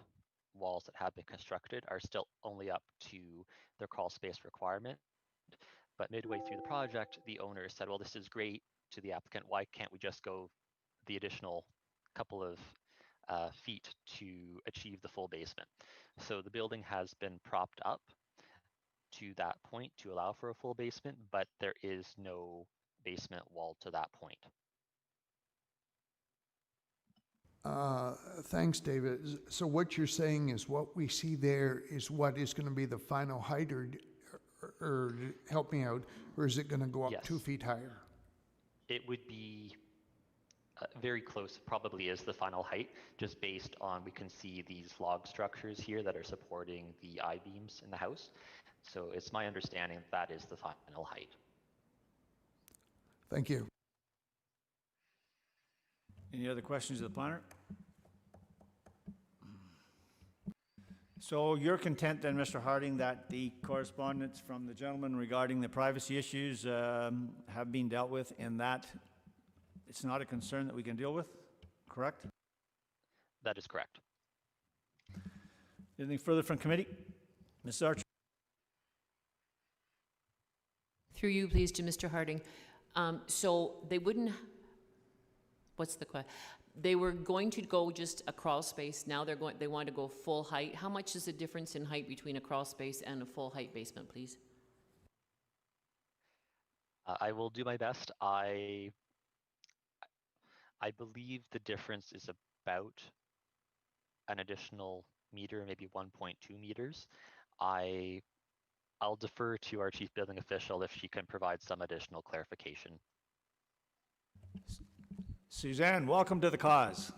walls that have been constructed are still only up to their crawl space requirement. But midway through the project, the owner said, well, this is great to the applicant. Why can't we just go the additional couple of feet to achieve the full basement? So the building has been propped up to that point to allow for a full basement, but there is no basement wall to that point.
Thanks, David. So what you're saying is what we see there is what is going to be the final height, or help me out, or is it going to go up
Yes.
2 feet higher?
It would be very close, probably is the final height, just based on, we can see these log structures here that are supporting the I-beams in the house. So it's my understanding that is the final height.
Thank you.
Any other questions of the planner? So you're content then, Mr. Harding, that the correspondence from the gentleman regarding the privacy issues have been dealt with, and that it's not a concern that we can deal with, correct?
That is correct.
Anything further from committee? Ms. Archer?
Through you, please, to Mr. Harding. So they wouldn't, what's the question? They were going to go just a crawl space. Now they want to go full height. How much is the difference in height between a crawl space and a full height basement, please?
I will do my best. I believe the difference is about an additional meter, maybe 1.2 meters. I'll defer to our chief building official if she can provide some additional clarification.
Suzanne, welcome to the cause.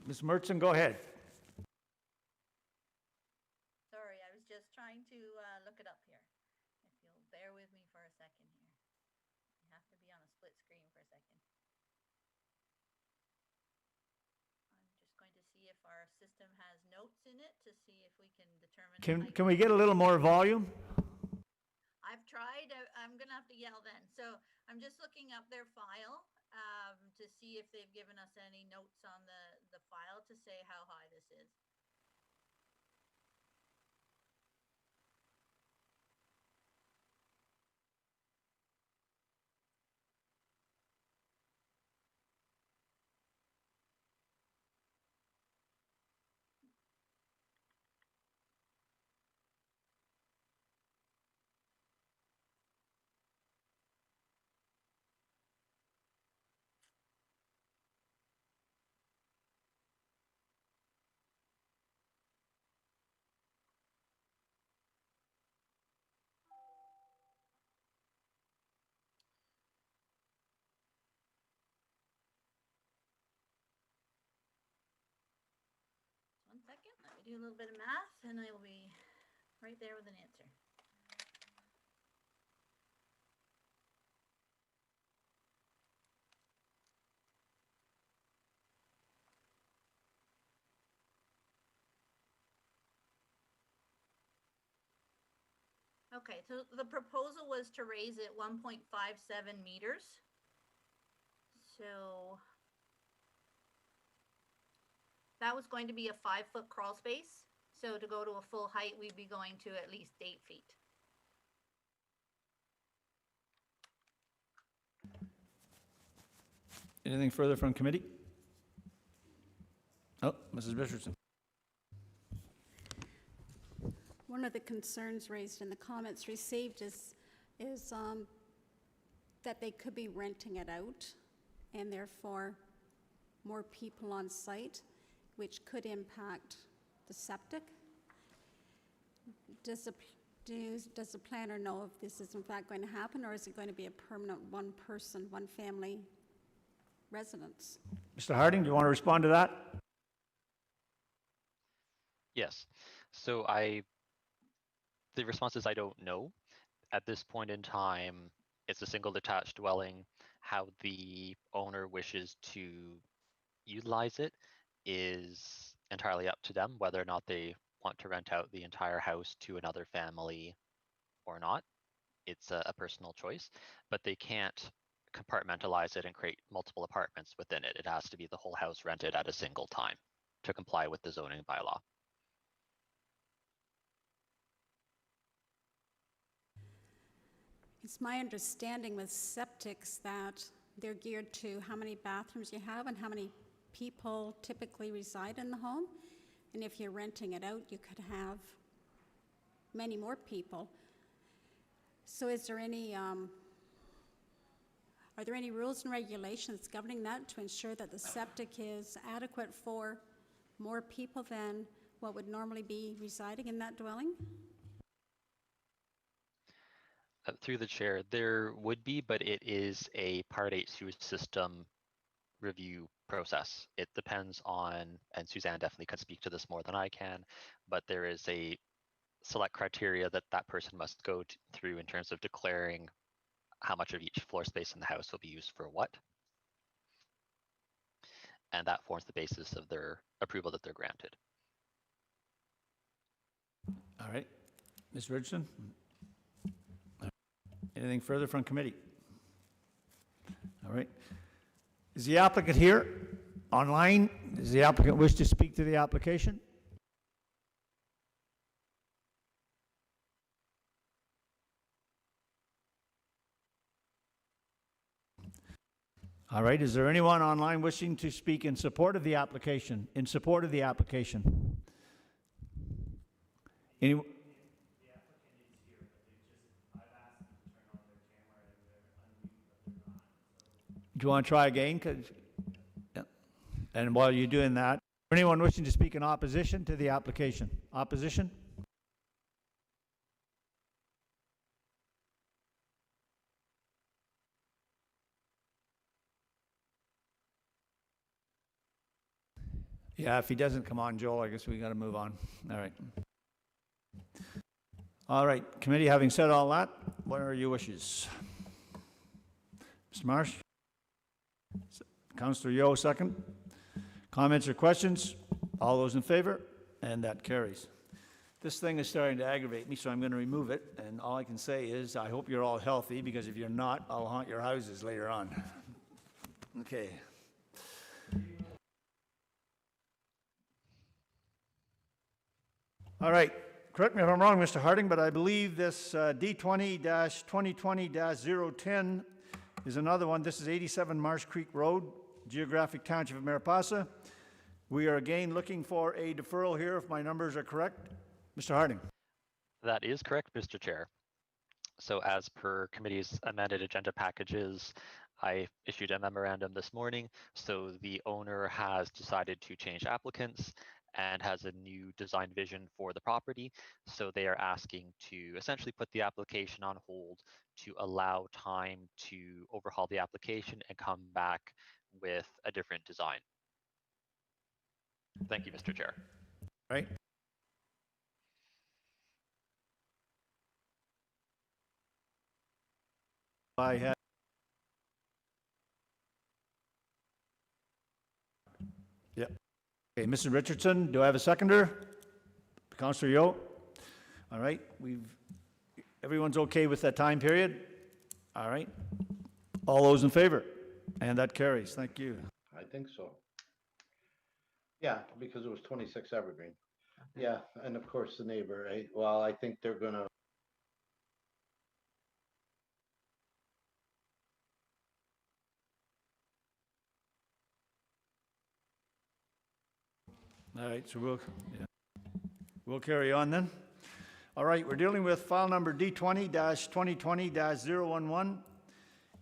Ms. Mertson, go ahead.
Sorry, I was just trying to look it up here. If you'll bear with me for a second here. You have to be on a split screen for a second. I'm just going to see if our system has notes in it to see if we can determine.
Can we get a little more volume?
I've tried. I'm going to have to yell then. So I'm just looking up their file to see if they've given us any notes on the file to say how high this is. do a little bit of math and I will be right there with an answer. Okay, so the proposal was to raise it 1.57 meters. So that was going to be a 5-foot crawl space. So to go to a full height, we'd be going to at least 8 feet.
Anything further from committee? Oh, Mrs. Richardson.
One of the concerns raised in the comments received is that they could be renting it out and therefore more people on site, which could impact the septic. Does the planner know if this is in fact going to happen, or is it going to be a permanent one-person, one-family residence?
Mr. Harding, do you want to respond to that?
Yes. So the response is I don't know. At this point in time, it's a single detached dwelling. How the owner wishes to utilize it is entirely up to them, whether or not they want to rent out the entire house to another family or not. It's a personal choice, but they can't compartmentalize it and create multiple apartments within it. It has to be the whole house rented at a single time to comply with the zoning bylaw.
It's my understanding with septics that they're geared to how many bathrooms you have and how many people typically reside in the home. And if you're renting it out, you could have many more people. So is there any, are there any rules and regulations governing that to ensure that the septic is adequate for more people than what would normally be residing in that dwelling?
Through the chair, there would be, but it is a Part 8 sewage system review process. It depends on, and Suzanne definitely can speak to this more than I can, but there is a select criteria that that person must go through in terms of declaring how much of each floor space in the house will be used for what. And that forms the basis of their approval that they're granted.
All right. Ms. Richardson? Anything further from committee? All right. Is the applicant here online? Does the applicant wish to speak to the application? All right. Is there anyone online wishing to speak in support of the application? In support of the application? Any? Do you want to try again? Yeah. And while you're doing that, anyone wishing to speak in opposition to the application? Opposition? Yeah, if he doesn't come on, Joel, I guess we got to move on. All right. All right, committee, having said all that, what are your wishes? Mr. Marsh? Councillor Yeo, second. Comments or questions? All those in favor? And that carries. This thing is starting to aggravate me, so I'm going to remove it. And all I can say is I hope you're all healthy, because if you're not, I'll haunt your houses later on. Okay. All right. Correct me if I'm wrong, Mr. Harding, but I believe this D20-2020-010 is another one. This is 87 Marsh Creek Road, Geographic Township of Mariposa. We are again looking for a deferral here, if my numbers are correct. Mr. Harding.
That is correct, Mr. Chair. So as per committee's amended agenda packages, I issued a memorandum this morning. So the owner has decided to change applicants and has a new design vision for the property. So they are asking to essentially put the application on hold to allow time to overhaul the application and come back with a different design. Thank you, Mr. Chair.
Right. I had. Yeah. Okay, Mrs. Richardson, do I have a seconder? Councillor Yo? All right, everyone's okay with that time period? All right. All those in favor? And that carries. Thank you.
I think so. Yeah, because it was 26 Evergreen. Yeah, and of course the neighbor, right? Well, I think they're gonna.
All right, so we'll carry on then. All right, we're dealing with file number D20-2020-011,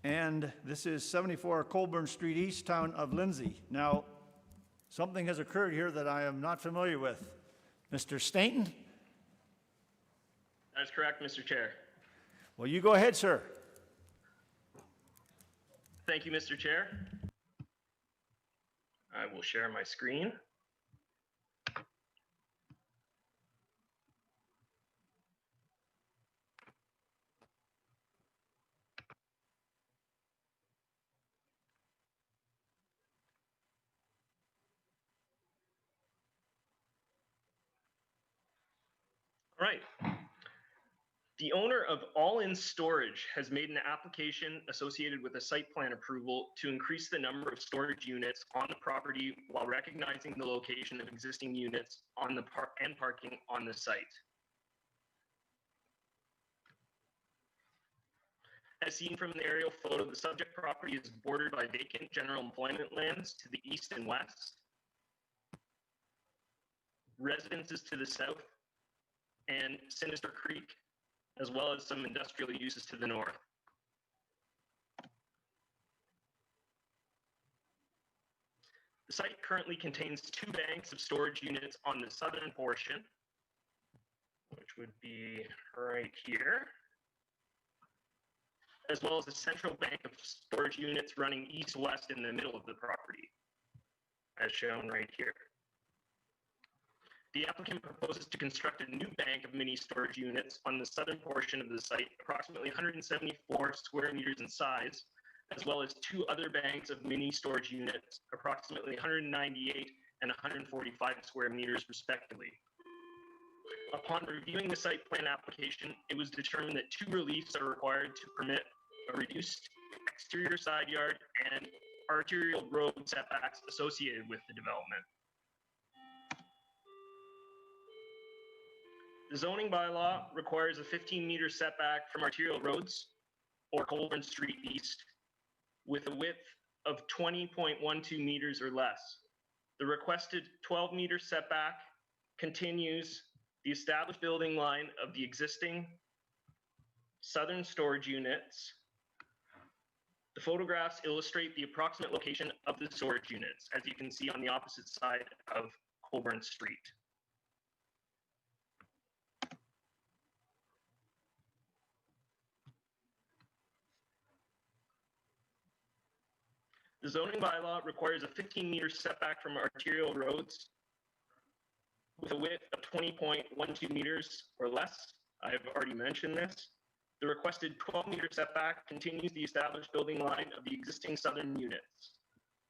and this is 74 Colburn Street East, town of Lindsay. Now, something has occurred here that I am not familiar with. Mr. Stainton?
That's correct, Mr. Chair.
Well, you go ahead, sir.
Thank you, Mr. Chair. I will share my screen. All right. The owner of All In Storage has made an application associated with a site plan approval to increase the number of storage units on the property while recognizing the location of existing units on the and parking on the site. As seen from the aerial photo, the subject property is bordered by vacant general employment lands to the east and west, residences to the south, and Sinister Creek, as well as some industrial uses to the north. The site currently contains 2 banks of storage units on the southern portion, which would be right here, as well as a central bank of storage units running east-west in the middle of the property, as shown right here. The applicant proposes to construct a new bank of mini storage units on the southern portion of the site, approximately 174 square meters in size, as well as 2 other banks of mini storage units, approximately 198 and 145 square meters respectively. Upon reviewing the site plan application, it was determined that 2 reliefs are required to permit a reduced exterior side yard and arterial road setbacks associated with the development. The zoning bylaw requires a 15-meter setback from arterial roads or Colburn Street East with a width of 20.12 meters or less. The requested 12-meter setback continues the established building line of the existing southern storage units. The photographs illustrate the approximate location of the storage units, as you can see on the opposite side of Colburn Street. The zoning bylaw requires a 15-meter setback from arterial roads with a width of 20.12 meters or less. I have already mentioned this. The requested 12-meter setback continues the established building line of the existing southern units.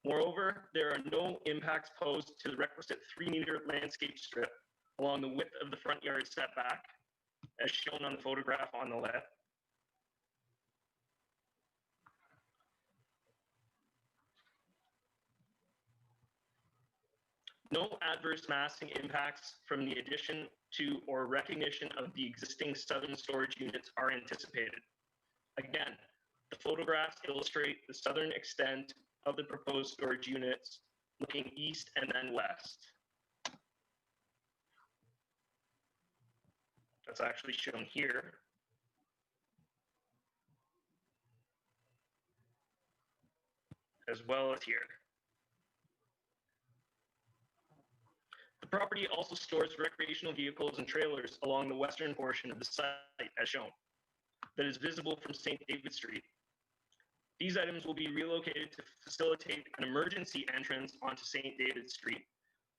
Moreover, there are no impacts posed to the requisite 3-meter landscape strip along the width of the front yard setback, as shown on the photograph on the left. No adverse massing impacts from the addition to or recognition of the existing southern storage units are anticipated. Again, the photographs illustrate the southern extent of the proposed storage units looking east and then west. That's actually shown here. As well as here. The property also stores recreational vehicles and trailers along the western portion of the site, as shown, that is visible from St. David Street. These items will be relocated to facilitate an emergency entrance onto St. David Street,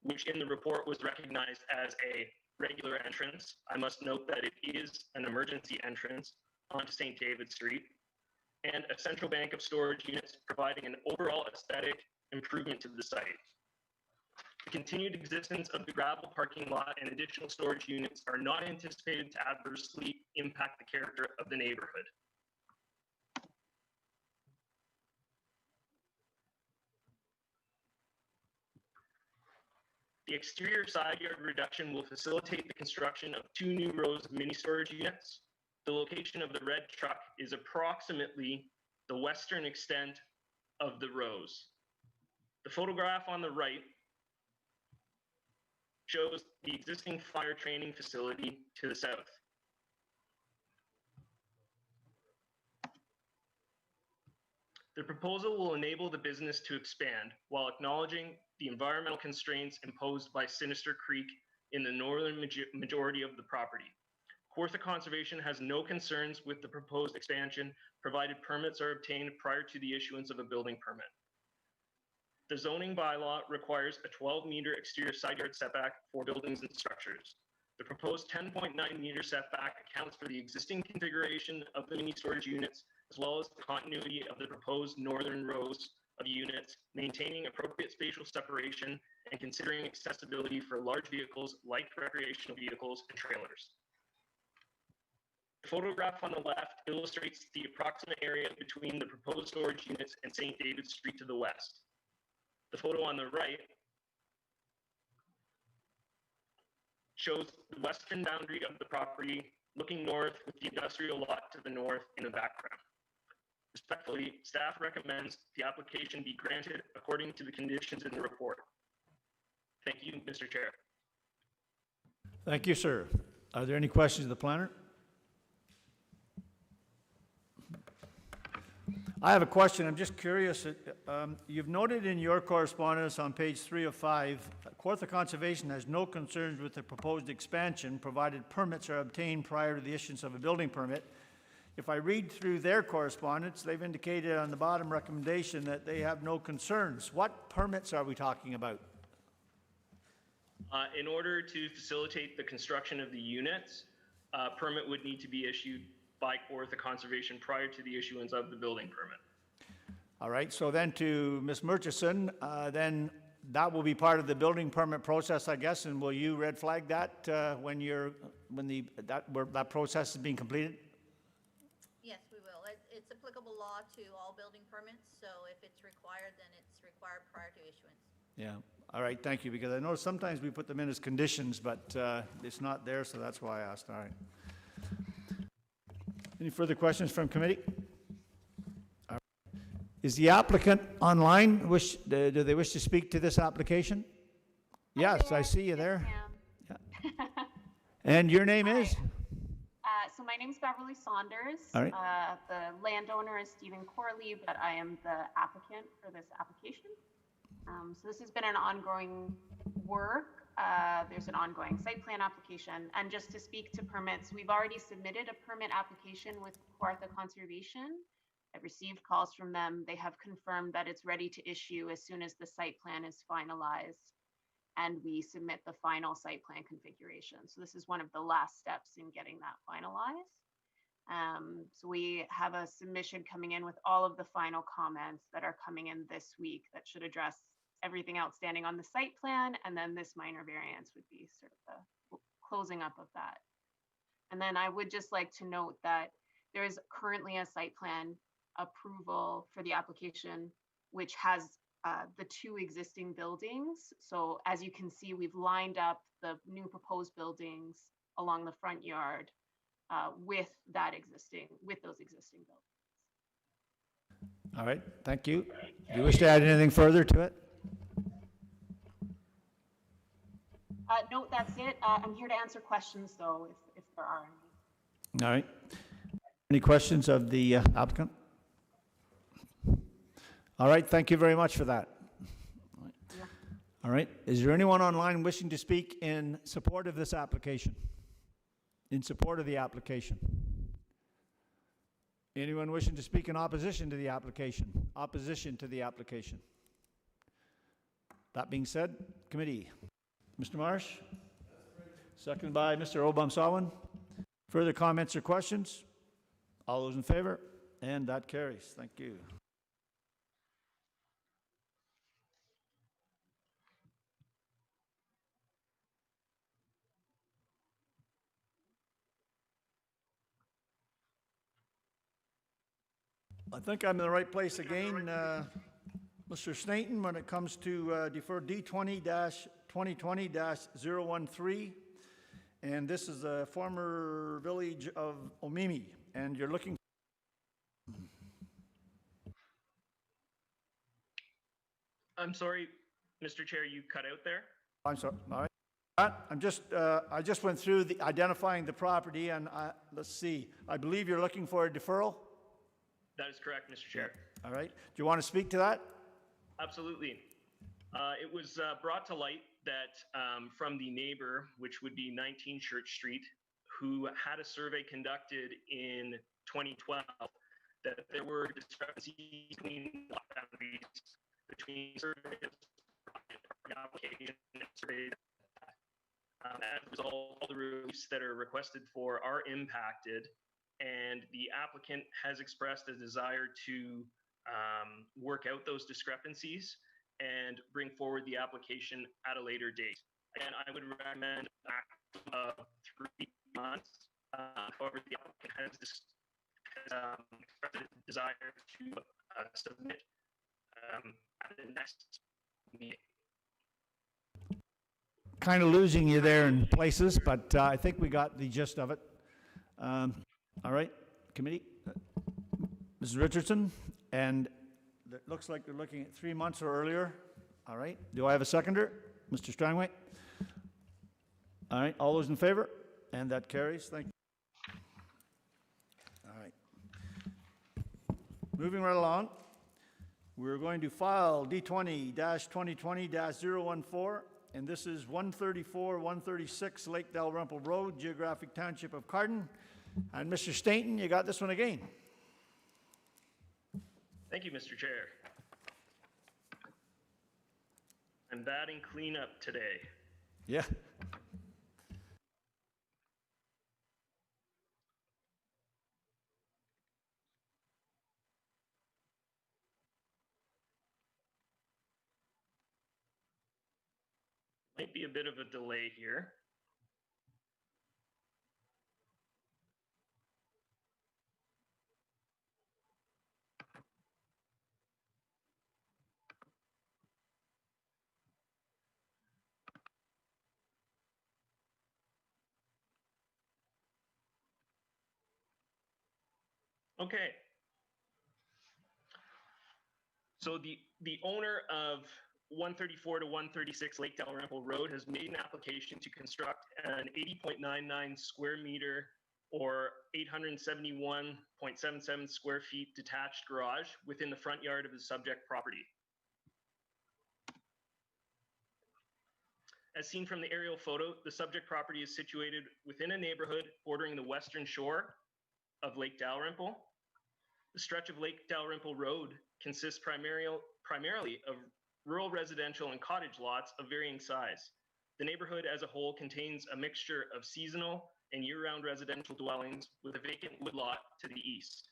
which in the report was recognized as a regular entrance. I must note that it is an emergency entrance onto St. David Street. and a central bank of storage units, providing an overall aesthetic improvement to the site. The continued existence of the gravel parking lot and additional storage units are not anticipated to adversely impact the character of the neighborhood. The exterior side yard reduction will facilitate the construction of 2 new rows of mini storage units. The location of the red truck is approximately the western extent of the rows. The photograph on the right shows the existing fire training facility to the south. The proposal will enable the business to expand while acknowledging the environmental constraints imposed by Sinister Creek in the northern majority of the property. Kawartha Conservation has no concerns with the proposed expansion, provided permits are obtained prior to the issuance of a building permit. The zoning bylaw requires a 12-meter exterior side yard setback for buildings and structures. The proposed 10.9-meter setback accounts for the existing configuration of the mini storage units, as well as the continuity of the proposed northern rows of units, maintaining appropriate spatial separation and considering accessibility for large vehicles like recreational vehicles and trailers. The photograph on the left illustrates the approximate area between the proposed storage units and St. David's Street to the west. The photo on the right shows the western boundary of the property looking north with the industrial lot to the north in the background. Respectfully, staff recommends the application be granted according to the conditions in the report. Thank you, Mr. Chair.
Thank you, sir. Are there any questions of the planner? I have a question. I'm just curious. You've noted in your correspondence on page 3 of 5, Kawartha Conservation has no concerns with the proposed expansion, provided permits are obtained prior to the issuance of a building permit. If I read through their correspondence, they've indicated on the bottom recommendation that they have no concerns. What permits are we talking about?
In order to facilitate the construction of the units, a permit would need to be issued by Kawartha Conservation prior to the issuance of the building permit.
All right, so then to Ms. Murchison, then that will be part of the building permit process, I guess, and will you red flag that when that process is being completed?
Yes, we will. It's applicable law to all building permits, so if it's required, then it's required prior to issuance.
Yeah, all right, thank you, because I know sometimes we put them in as conditions, but it's not there, so that's why I asked. All right. Any further questions from committee? All right. Is the applicant online? Do they wish to speak to this application? Yes, I see you there. Yeah. And your name is?
So my name is Beverly Saunders.
All right.
The landowner is Stephen Corley, but I am the applicant for this application. So this has been an ongoing work. There's an ongoing site plan application. And just to speak to permits, we've already submitted a permit application with Kawartha Conservation. I've received calls from them. They have confirmed that it's ready to issue as soon as the site plan is finalized and we submit the final site plan configuration. So this is one of the last steps in getting that finalized. So we have a submission coming in with all of the final comments that are coming in this week that should address everything outstanding on the site plan, and then this minor variance would be sort of the closing up of that. And then I would just like to note that there is currently a site plan approval for the application, which has the 2 existing buildings. So as you can see, we've lined up the new proposed buildings along the front yard with those existing buildings.
All right, thank you. Do you wish to add anything further to it?
No, that's it. I'm here to answer questions, though, if there are any.
All right. Any questions of the applicant? All right, thank you very much for that.
Yeah.
All right, is there anyone online wishing to speak in support of this application? In support of the application? Anyone wishing to speak in opposition to the application? Opposition to the application? That being said, committee. Mr. Marsh? Seconded by Mr. Obam-Sawin. Further comments or questions? All those in favor? And that carries. Thank you. I think I'm in the right place again, Mr. Snaton, when it comes to defer D20-2020-013. And this is the former village of Omimi, and you're looking.
I'm sorry, Mr. Chair, you cut out there.
I'm sorry. All right. I'm just. I just went through the identifying the property, and let's see. I believe you're looking for a deferral.
That is correct, Mr. Chair.
All right. Do you want to speak to that?
Absolutely. It was brought to light that from the neighbor, which would be 19 Church Street, who had a survey conducted in 2012, that there were discrepancies between lot boundaries, between surveys, application, and surveys. As a result, all the reliefs that are requested for are impacted, and the applicant has expressed a desire to work out those discrepancies and bring forward the application at a later date. And I would recommend a maximum of 3 months. However, the applicant has expressed a desire to submit at the next meeting.
Kind of losing you there in places, but I think we got the gist of it. All right, committee. Mrs. Richardson, and it looks like they're looking at 3 months or earlier. All right, do I have a seconder? Mr. Strangway? All right, all those in favor? And that carries, thank you. All right. Moving right along, we're going to file D20-2020-014, and this is 134-136 Lake Dalrymple Road, Geographic Township of Carden. And Mr. Stainton, you got this one again.
Thank you, Mr. Chair. I'm batting cleanup today.
Yeah.
Might be a bit of a delay here. Okay. So the owner of 134 to 136 Lake Dalrymple Road has made an application to construct an 80.99 square meter or 871.77 square feet detached garage within the front yard of the subject property. As seen from the aerial photo, the subject property is situated within a neighborhood bordering the western shore of Lake Dalrymple. The stretch of Lake Dalrymple Road consists primarily of rural residential and cottage lots of varying size. The neighborhood as a whole contains a mixture of seasonal and year-round residential dwellings with a vacant woodlot to the east.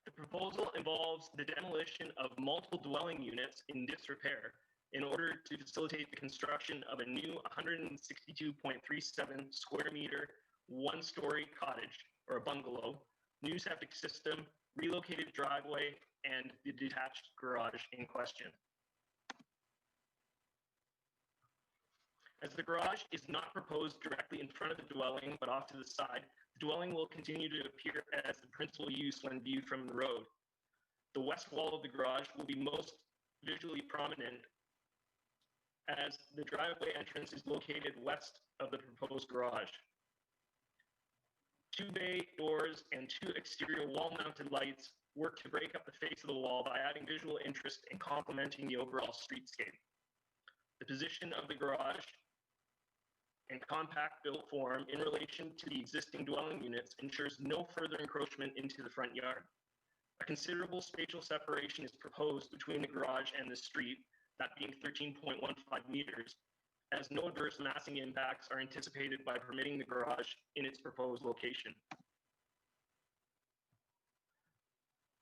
The proposal involves the demolition of multiple dwelling units in disrepair in order to facilitate the construction of a new 162.37 square meter, one-story cottage or a bungalow, new septic system, relocated driveway, and the detached garage in question. As the garage is not proposed directly in front of the dwelling, but off to the side, the dwelling will continue to appear as the principal use when viewed from the road. The west wall of the garage will be most visually prominent as the driveway entrance is located west of the proposed garage. 2 bay doors and 2 exterior wall-mounted lights work to break up the face of the wall by adding visual interest and complementing the overall streetscape. The position of the garage and compact built form in relation to the existing dwelling units ensures no further encroachment into the front yard. A considerable spatial separation is proposed between the garage and the street, that being 13.15 meters, as no adverse massing impacts are anticipated by permitting the garage in its proposed location.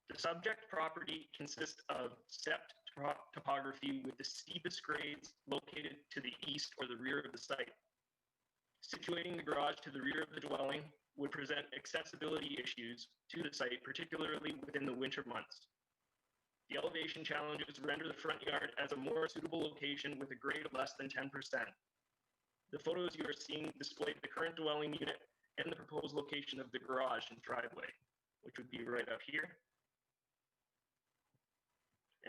The subject property consists of stepped topography with the steepest grades located to the east or the rear of the site. Situating the garage to the rear of the dwelling would present accessibility issues to the site, particularly within the winter months. The elevation challenges render the front yard as a more suitable location with a grade of less than 10%. The photos you are seeing display the current dwelling unit and the proposed location of the garage and driveway, which would be right up here.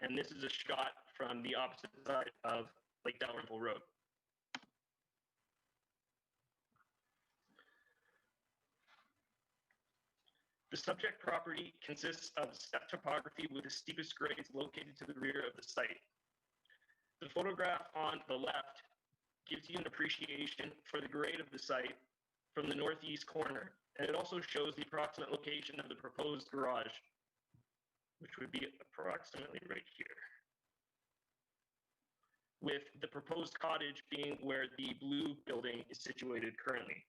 And this is a shot from the opposite side of Lake Dalrymple Road. The subject property consists of steppe topography with the steepest grades located to the rear of the site. The photograph on the left gives you an appreciation for the grade of the site from the northeast corner, and it also shows the approximate location of the proposed garage, which would be approximately right here, with the proposed cottage being where the blue building is situated currently.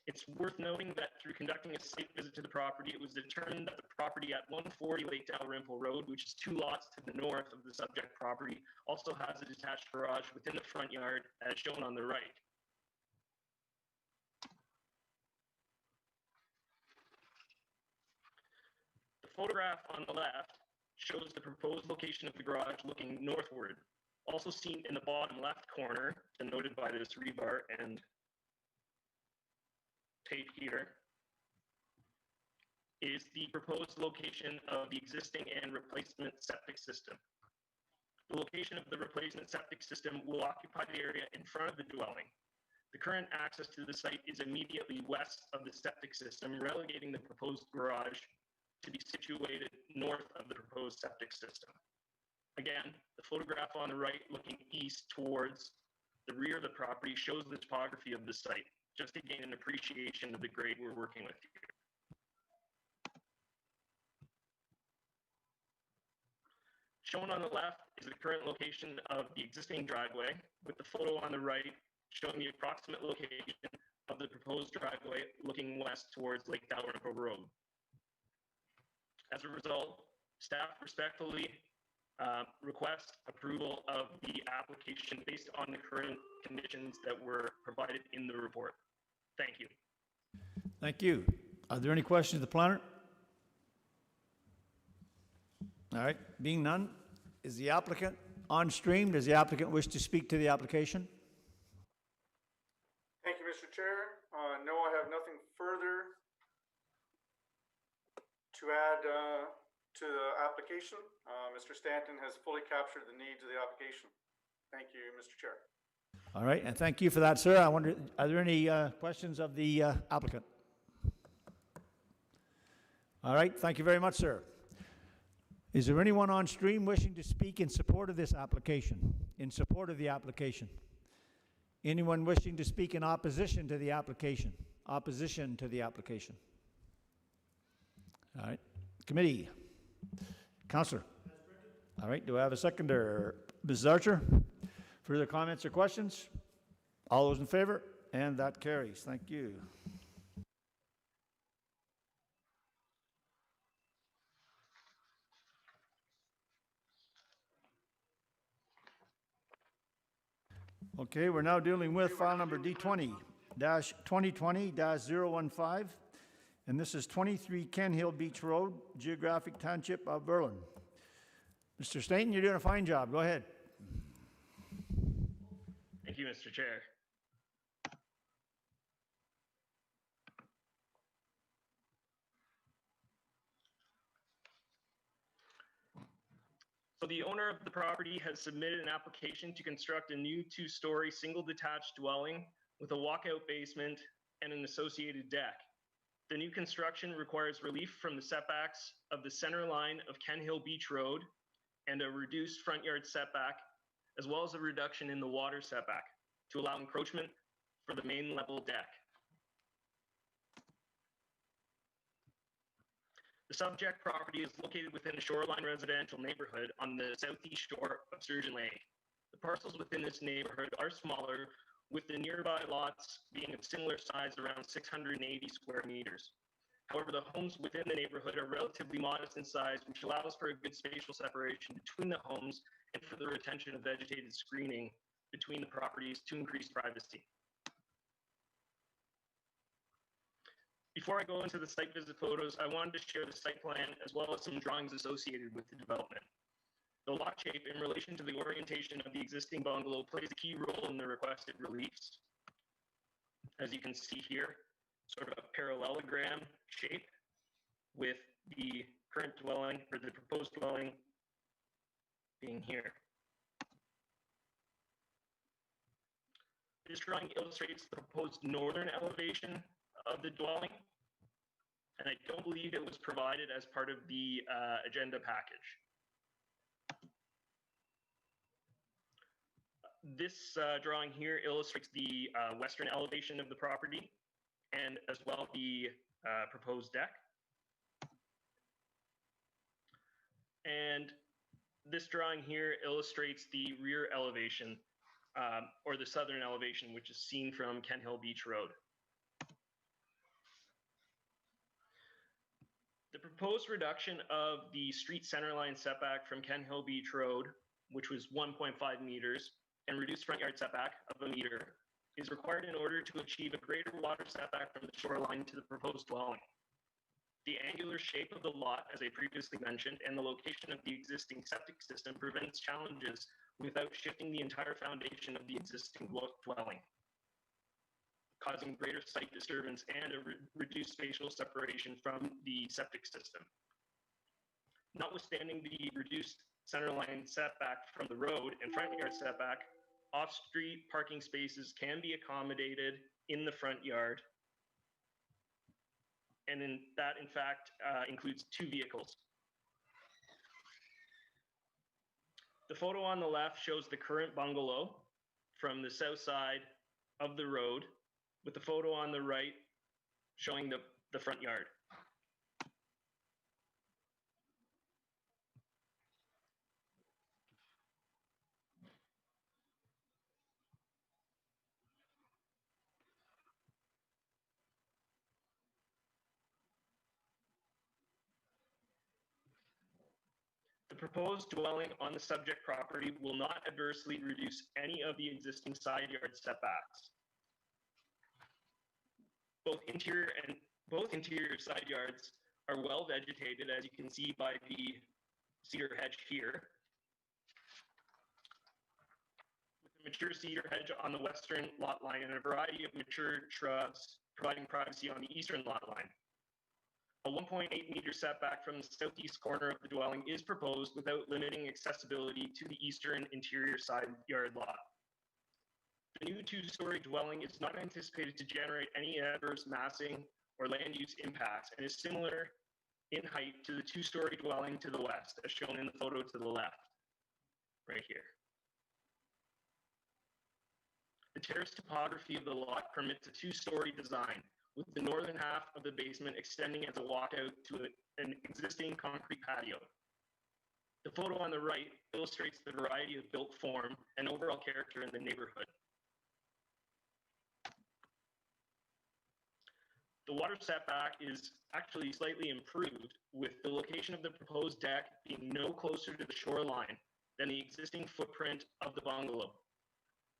It's worth noting that through conducting a site visit to the property, it was determined that the property at 140 Lake Dalrymple Road, which is 2 lots to the north of the subject property, also has a detached garage within the front yard as shown on the right. The photograph on the left shows the proposed location of the garage looking northward. Also seen in the bottom left corner, denoted by this rebar and tape here, is the proposed location of the existing and replacement septic system. The location of the replacement septic system will occupy the area in front of the dwelling. The current access to the site is immediately west of the septic system, relegating the proposed garage to be situated north of the proposed septic system. Again, the photograph on the right looking east towards the rear of the property shows the topography of the site, just to gain an appreciation of the grade we're working with here. Shown on the left is the current location of the existing driveway, with the photo on the right showing the approximate location of the proposed driveway looking west towards Lake Dalrymple Road. As a result, staff respectfully request approval of the application based on the current conditions that were provided in the report. Thank you.
Thank you. Are there any questions of the planner? All right, being none, is the applicant on stream? Does the applicant wish to speak to the application?
Thank you, Mr. Chair. No, I have nothing further to add to the application. Mr. Stanton has fully captured the needs of the application. Thank you, Mr. Chair.
All right, and thank you for that, sir. I wonder, are there any questions of the applicant? All right, thank you very much, sir. Is there anyone on stream wishing to speak in support of this application? In support of the application? Anyone wishing to speak in opposition to the application? Opposition to the application? All right, committee. Councillor. All right, do I have a seconder? Ms. Archer? Further comments or questions? All those in favor? And that carries. Thank you. Okay, we're now dealing with file number D20-2020-015, and this is 23 Ken Hill Beach Road, Geographic Township of Berlin. Mr. Stainton, you're doing a fine job. Go ahead.
Thank you, Mr. Chair. So the owner of the property has submitted an application to construct a new 2-story single detached dwelling with a walkout basement and an associated deck. The new construction requires relief from the setbacks of the center line of Ken Hill Beach Road and a reduced front yard setback, as well as a reduction in the water setback to allow encroachment for the main level deck. The subject property is located within a shoreline residential neighborhood on the southeast shore of Sturgeon Lake. The parcels within this neighborhood are smaller, with the nearby lots being of similar size, around 680 square meters. However, the homes within the neighborhood are relatively modest in size, which allows for a good spatial separation between the homes and for the retention of vegetated screening between the properties to increase privacy. Before I go into the site visit photos, I wanted to share the site plan as well as some drawings associated with the development. The lot shape in relation to the orientation of the existing bungalow plays a key role in the requested reliefs. As you can see here, sort of a parallelogram shape with the current dwelling or the proposed dwelling being here. This drawing illustrates the proposed northern elevation of the dwelling, and I don't believe it was provided as part of the agenda package. This drawing here illustrates the western elevation of the property and as well the proposed deck. And this drawing here illustrates the rear elevation or the southern elevation, which is seen from Kent Hill Beach Road. The proposed reduction of the street centerline setback from Kent Hill Beach Road, which was 1.5 meters, and reduced front yard setback of 1 meter, is required in order to achieve a greater water setback from the shoreline to the proposed dwelling. The angular shape of the lot, as I previously mentioned, and the location of the existing septic system prevents challenges without shifting the entire foundation of the existing dwelling, causing greater site disturbance and a reduced spatial separation from the septic system. Notwithstanding the reduced centerline setback from the road and front yard setback, off-street parking spaces can be accommodated in the front yard, and that in fact includes 2 vehicles. The photo on the left shows the current bungalow from the south side of the road, with the photo on the right showing the front yard. The proposed dwelling on the subject property will not adversely reduce any of the existing side yard setbacks. Both interior side yards are well vegetated, as you can see by the cedar hedge here, with a mature cedar hedge on the western lot line and a variety of mature shrubs providing privacy on the eastern lot line. A 1.8 meter setback from the southeast corner of the dwelling is proposed without limiting accessibility to the eastern interior side yard lot. The new 2-story dwelling is not anticipated to generate any adverse massing or land use impacts and is similar in height to the 2-story dwelling to the west, as shown in the photo to the left, right here. The terrace topography of the lot permits a 2-story design, with the northern half of the basement extending as a walkout to an existing concrete patio. The photo on the right illustrates the variety of built form and overall character in the neighborhood. The water setback is actually slightly improved, with the location of the proposed deck being no closer to the shoreline than the existing footprint of the bungalow.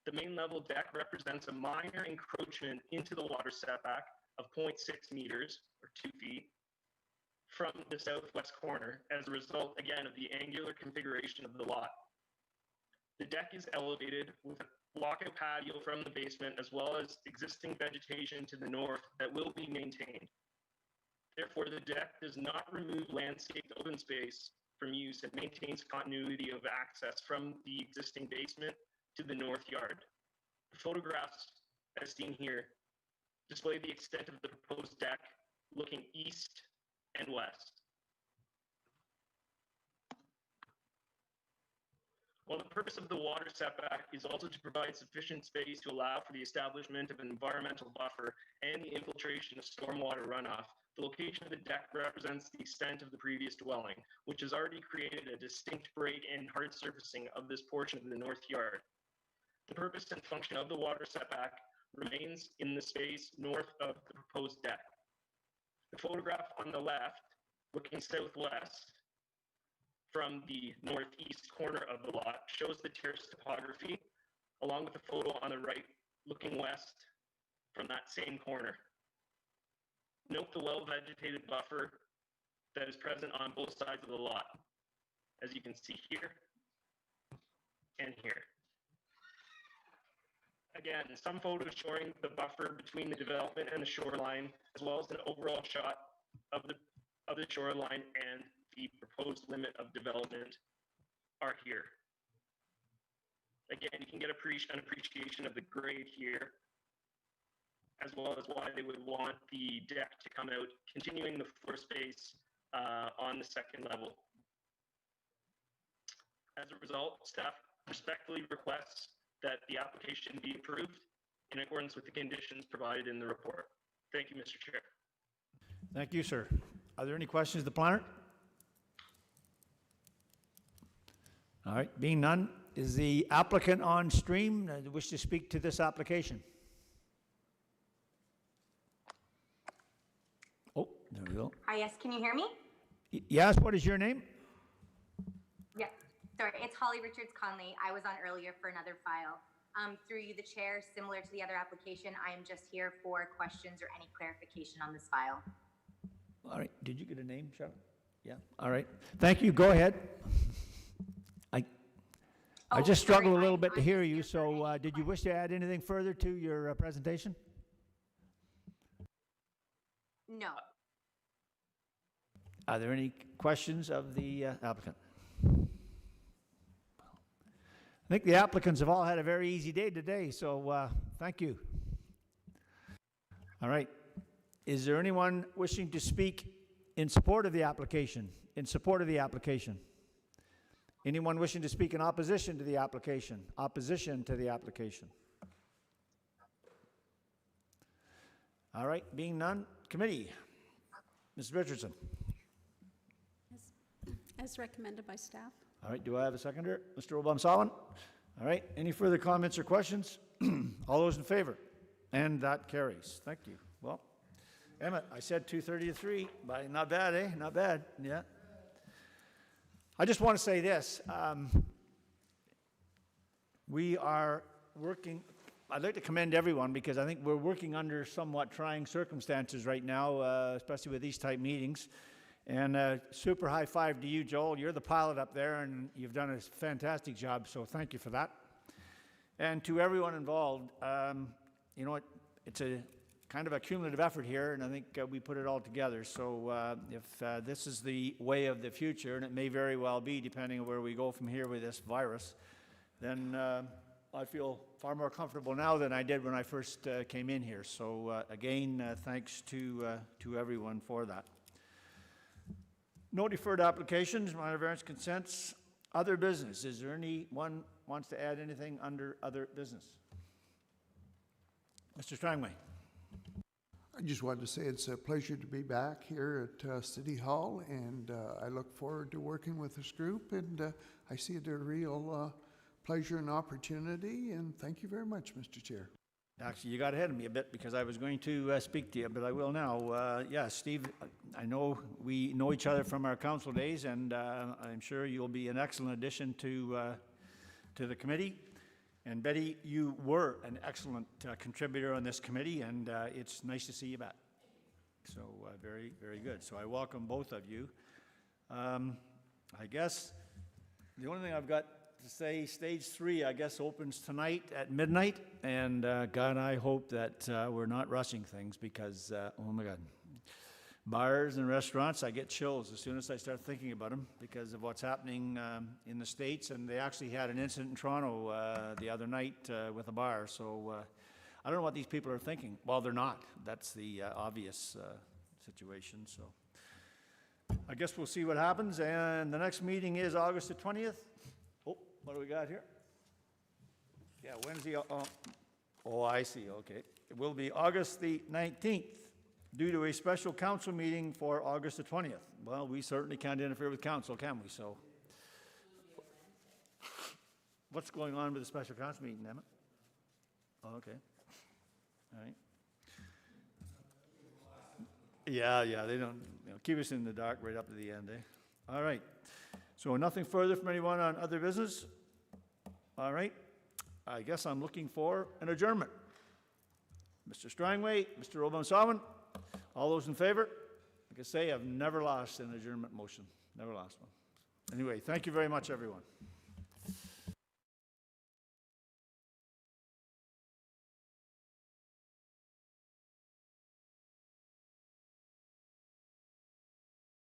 The main level deck represents a minor encroachment into the water setback of 0.6 meters, or 2 feet, from the southwest corner as a result, again, of the angular configuration of the lot. The deck is elevated with a walkout patio from the basement, as well as existing vegetation to the north that will be maintained. Therefore, the deck does not remove landscaped open space from use and maintains continuity of access from the existing basement to the north yard. The photographs, as seen here, display the extent of the proposed deck looking east and west. While the purpose of the water setback is also to provide sufficient space to allow for the establishment of an environmental buffer and the infiltration of stormwater runoff, the location of the deck represents the extent of the previous dwelling, which has already created a distinct break and hard surfacing of this portion of the north yard. The purpose and function of the water setback remains in the space north of the proposed deck. The photograph on the left, looking southwest from the northeast corner of the lot, shows the terrace topography, along with the photo on the right, looking west from that same corner. Note the well-vegetated buffer that is present on both sides of the lot, as you can see here and here. Again, some photos showing the buffer between the development and the shoreline, as well as an overall shot of the shoreline and the proposed limit of development are here. Again, you can get an appreciation of the grade here, as well as why they would want the deck to come out, continuing the floor space on the second level. As a result, staff respectfully requests that the application be approved in accordance with the conditions provided in the report. Thank you, Mr. Chair.
Thank you, sir. Are there any questions of the planner? All right, being none, is the applicant on stream? Wish to speak to this application? Oh, there we go.
Hi, yes, can you hear me?
Yes, what is your name?
Yeah, sorry, it's Holly Richards Conley. I was on earlier for another file. Through you, the chair, similar to the other application, I am just here for questions or any clarification on this file.
All right, did you get a name, Charlotte? Yeah, all right. Thank you, go ahead. I just struggled a little bit to hear you, so did you wish to add anything further to your presentation?
No.
Are there any questions of the applicant? I think the applicants have all had a very easy day today, so thank you. All right. Is there anyone wishing to speak in support of the application? In support of the application? Anyone wishing to speak in opposition to the application? Opposition to the application? All right, being none, committee. Ms. Richardson.
As recommended by staff.
All right, do I have a seconder? Mr. Obama-Sawan? All right, any further comments or questions? All those in favor? And that carries. Thank you. Well, Emmett, I said 2:30 to 3, but not bad, eh? Not bad, yeah. I just want to say this. We are working, I'd like to commend everyone because I think we're working under somewhat trying circumstances right now, especially with these type meetings. And super high five to you, Joel. You're the pilot up there, and you've done a fantastic job, so thank you for that. And to everyone involved, you know what, it's a kind of a cumulative effort here, and I think we put it all together. So if this is the way of the future, and it may very well be, depending on where we go from here with this virus, then I feel far more comfortable now than I did when I first came in here. So again, thanks to everyone for that. No deferred applications, minor variance consents, other business. Is there anyone wants to add anything under other business? Mr. Strangway.
I just wanted to say it's a pleasure to be back here at City Hall, and I look forward to working with this group, and I see it a real pleasure and opportunity, and thank you very much, Mr. Chair.
Actually, you got ahead of me a bit because I was going to speak to you, but I will now. Yeah, Steve, I know we know each other from our council days, and I'm sure you'll be an excellent addition to the committee. And Betty, you were an excellent contributor on this committee, and it's nice to see you back. So very, very good. So I welcome both of you. I guess the only thing I've got to say, stage 3, I guess, opens tonight at midnight, and God, I hope that we're not rushing things because, oh my God, bars and restaurants, I get chills as soon as I start thinking about them because of what's happening in the States, and they actually had an incident in Toronto the other night with a bar, so I don't know what these people are thinking. Well, they're not. That's the obvious situation, so I guess we'll see what happens, and the next meeting is August the 20th. What do we got here? Yeah, Wednesday, oh, I see, okay. It will be August the 19th, due to a special council meeting for August the 20th. Well, we certainly can't interfere with council, can we, so? What's going on with the special council meeting, Emmett? Oh, okay, all right. Yeah, they don't, keep us in the dark right up to the end, eh? All right, so nothing further from anyone on other business? All right, I guess I'm looking for an adjournment. Mr. Strangway, Mr. Obansawan, all those in favor? Like I say, I've never lost an adjournment motion, never lost one. Anyway, thank you very much, everyone.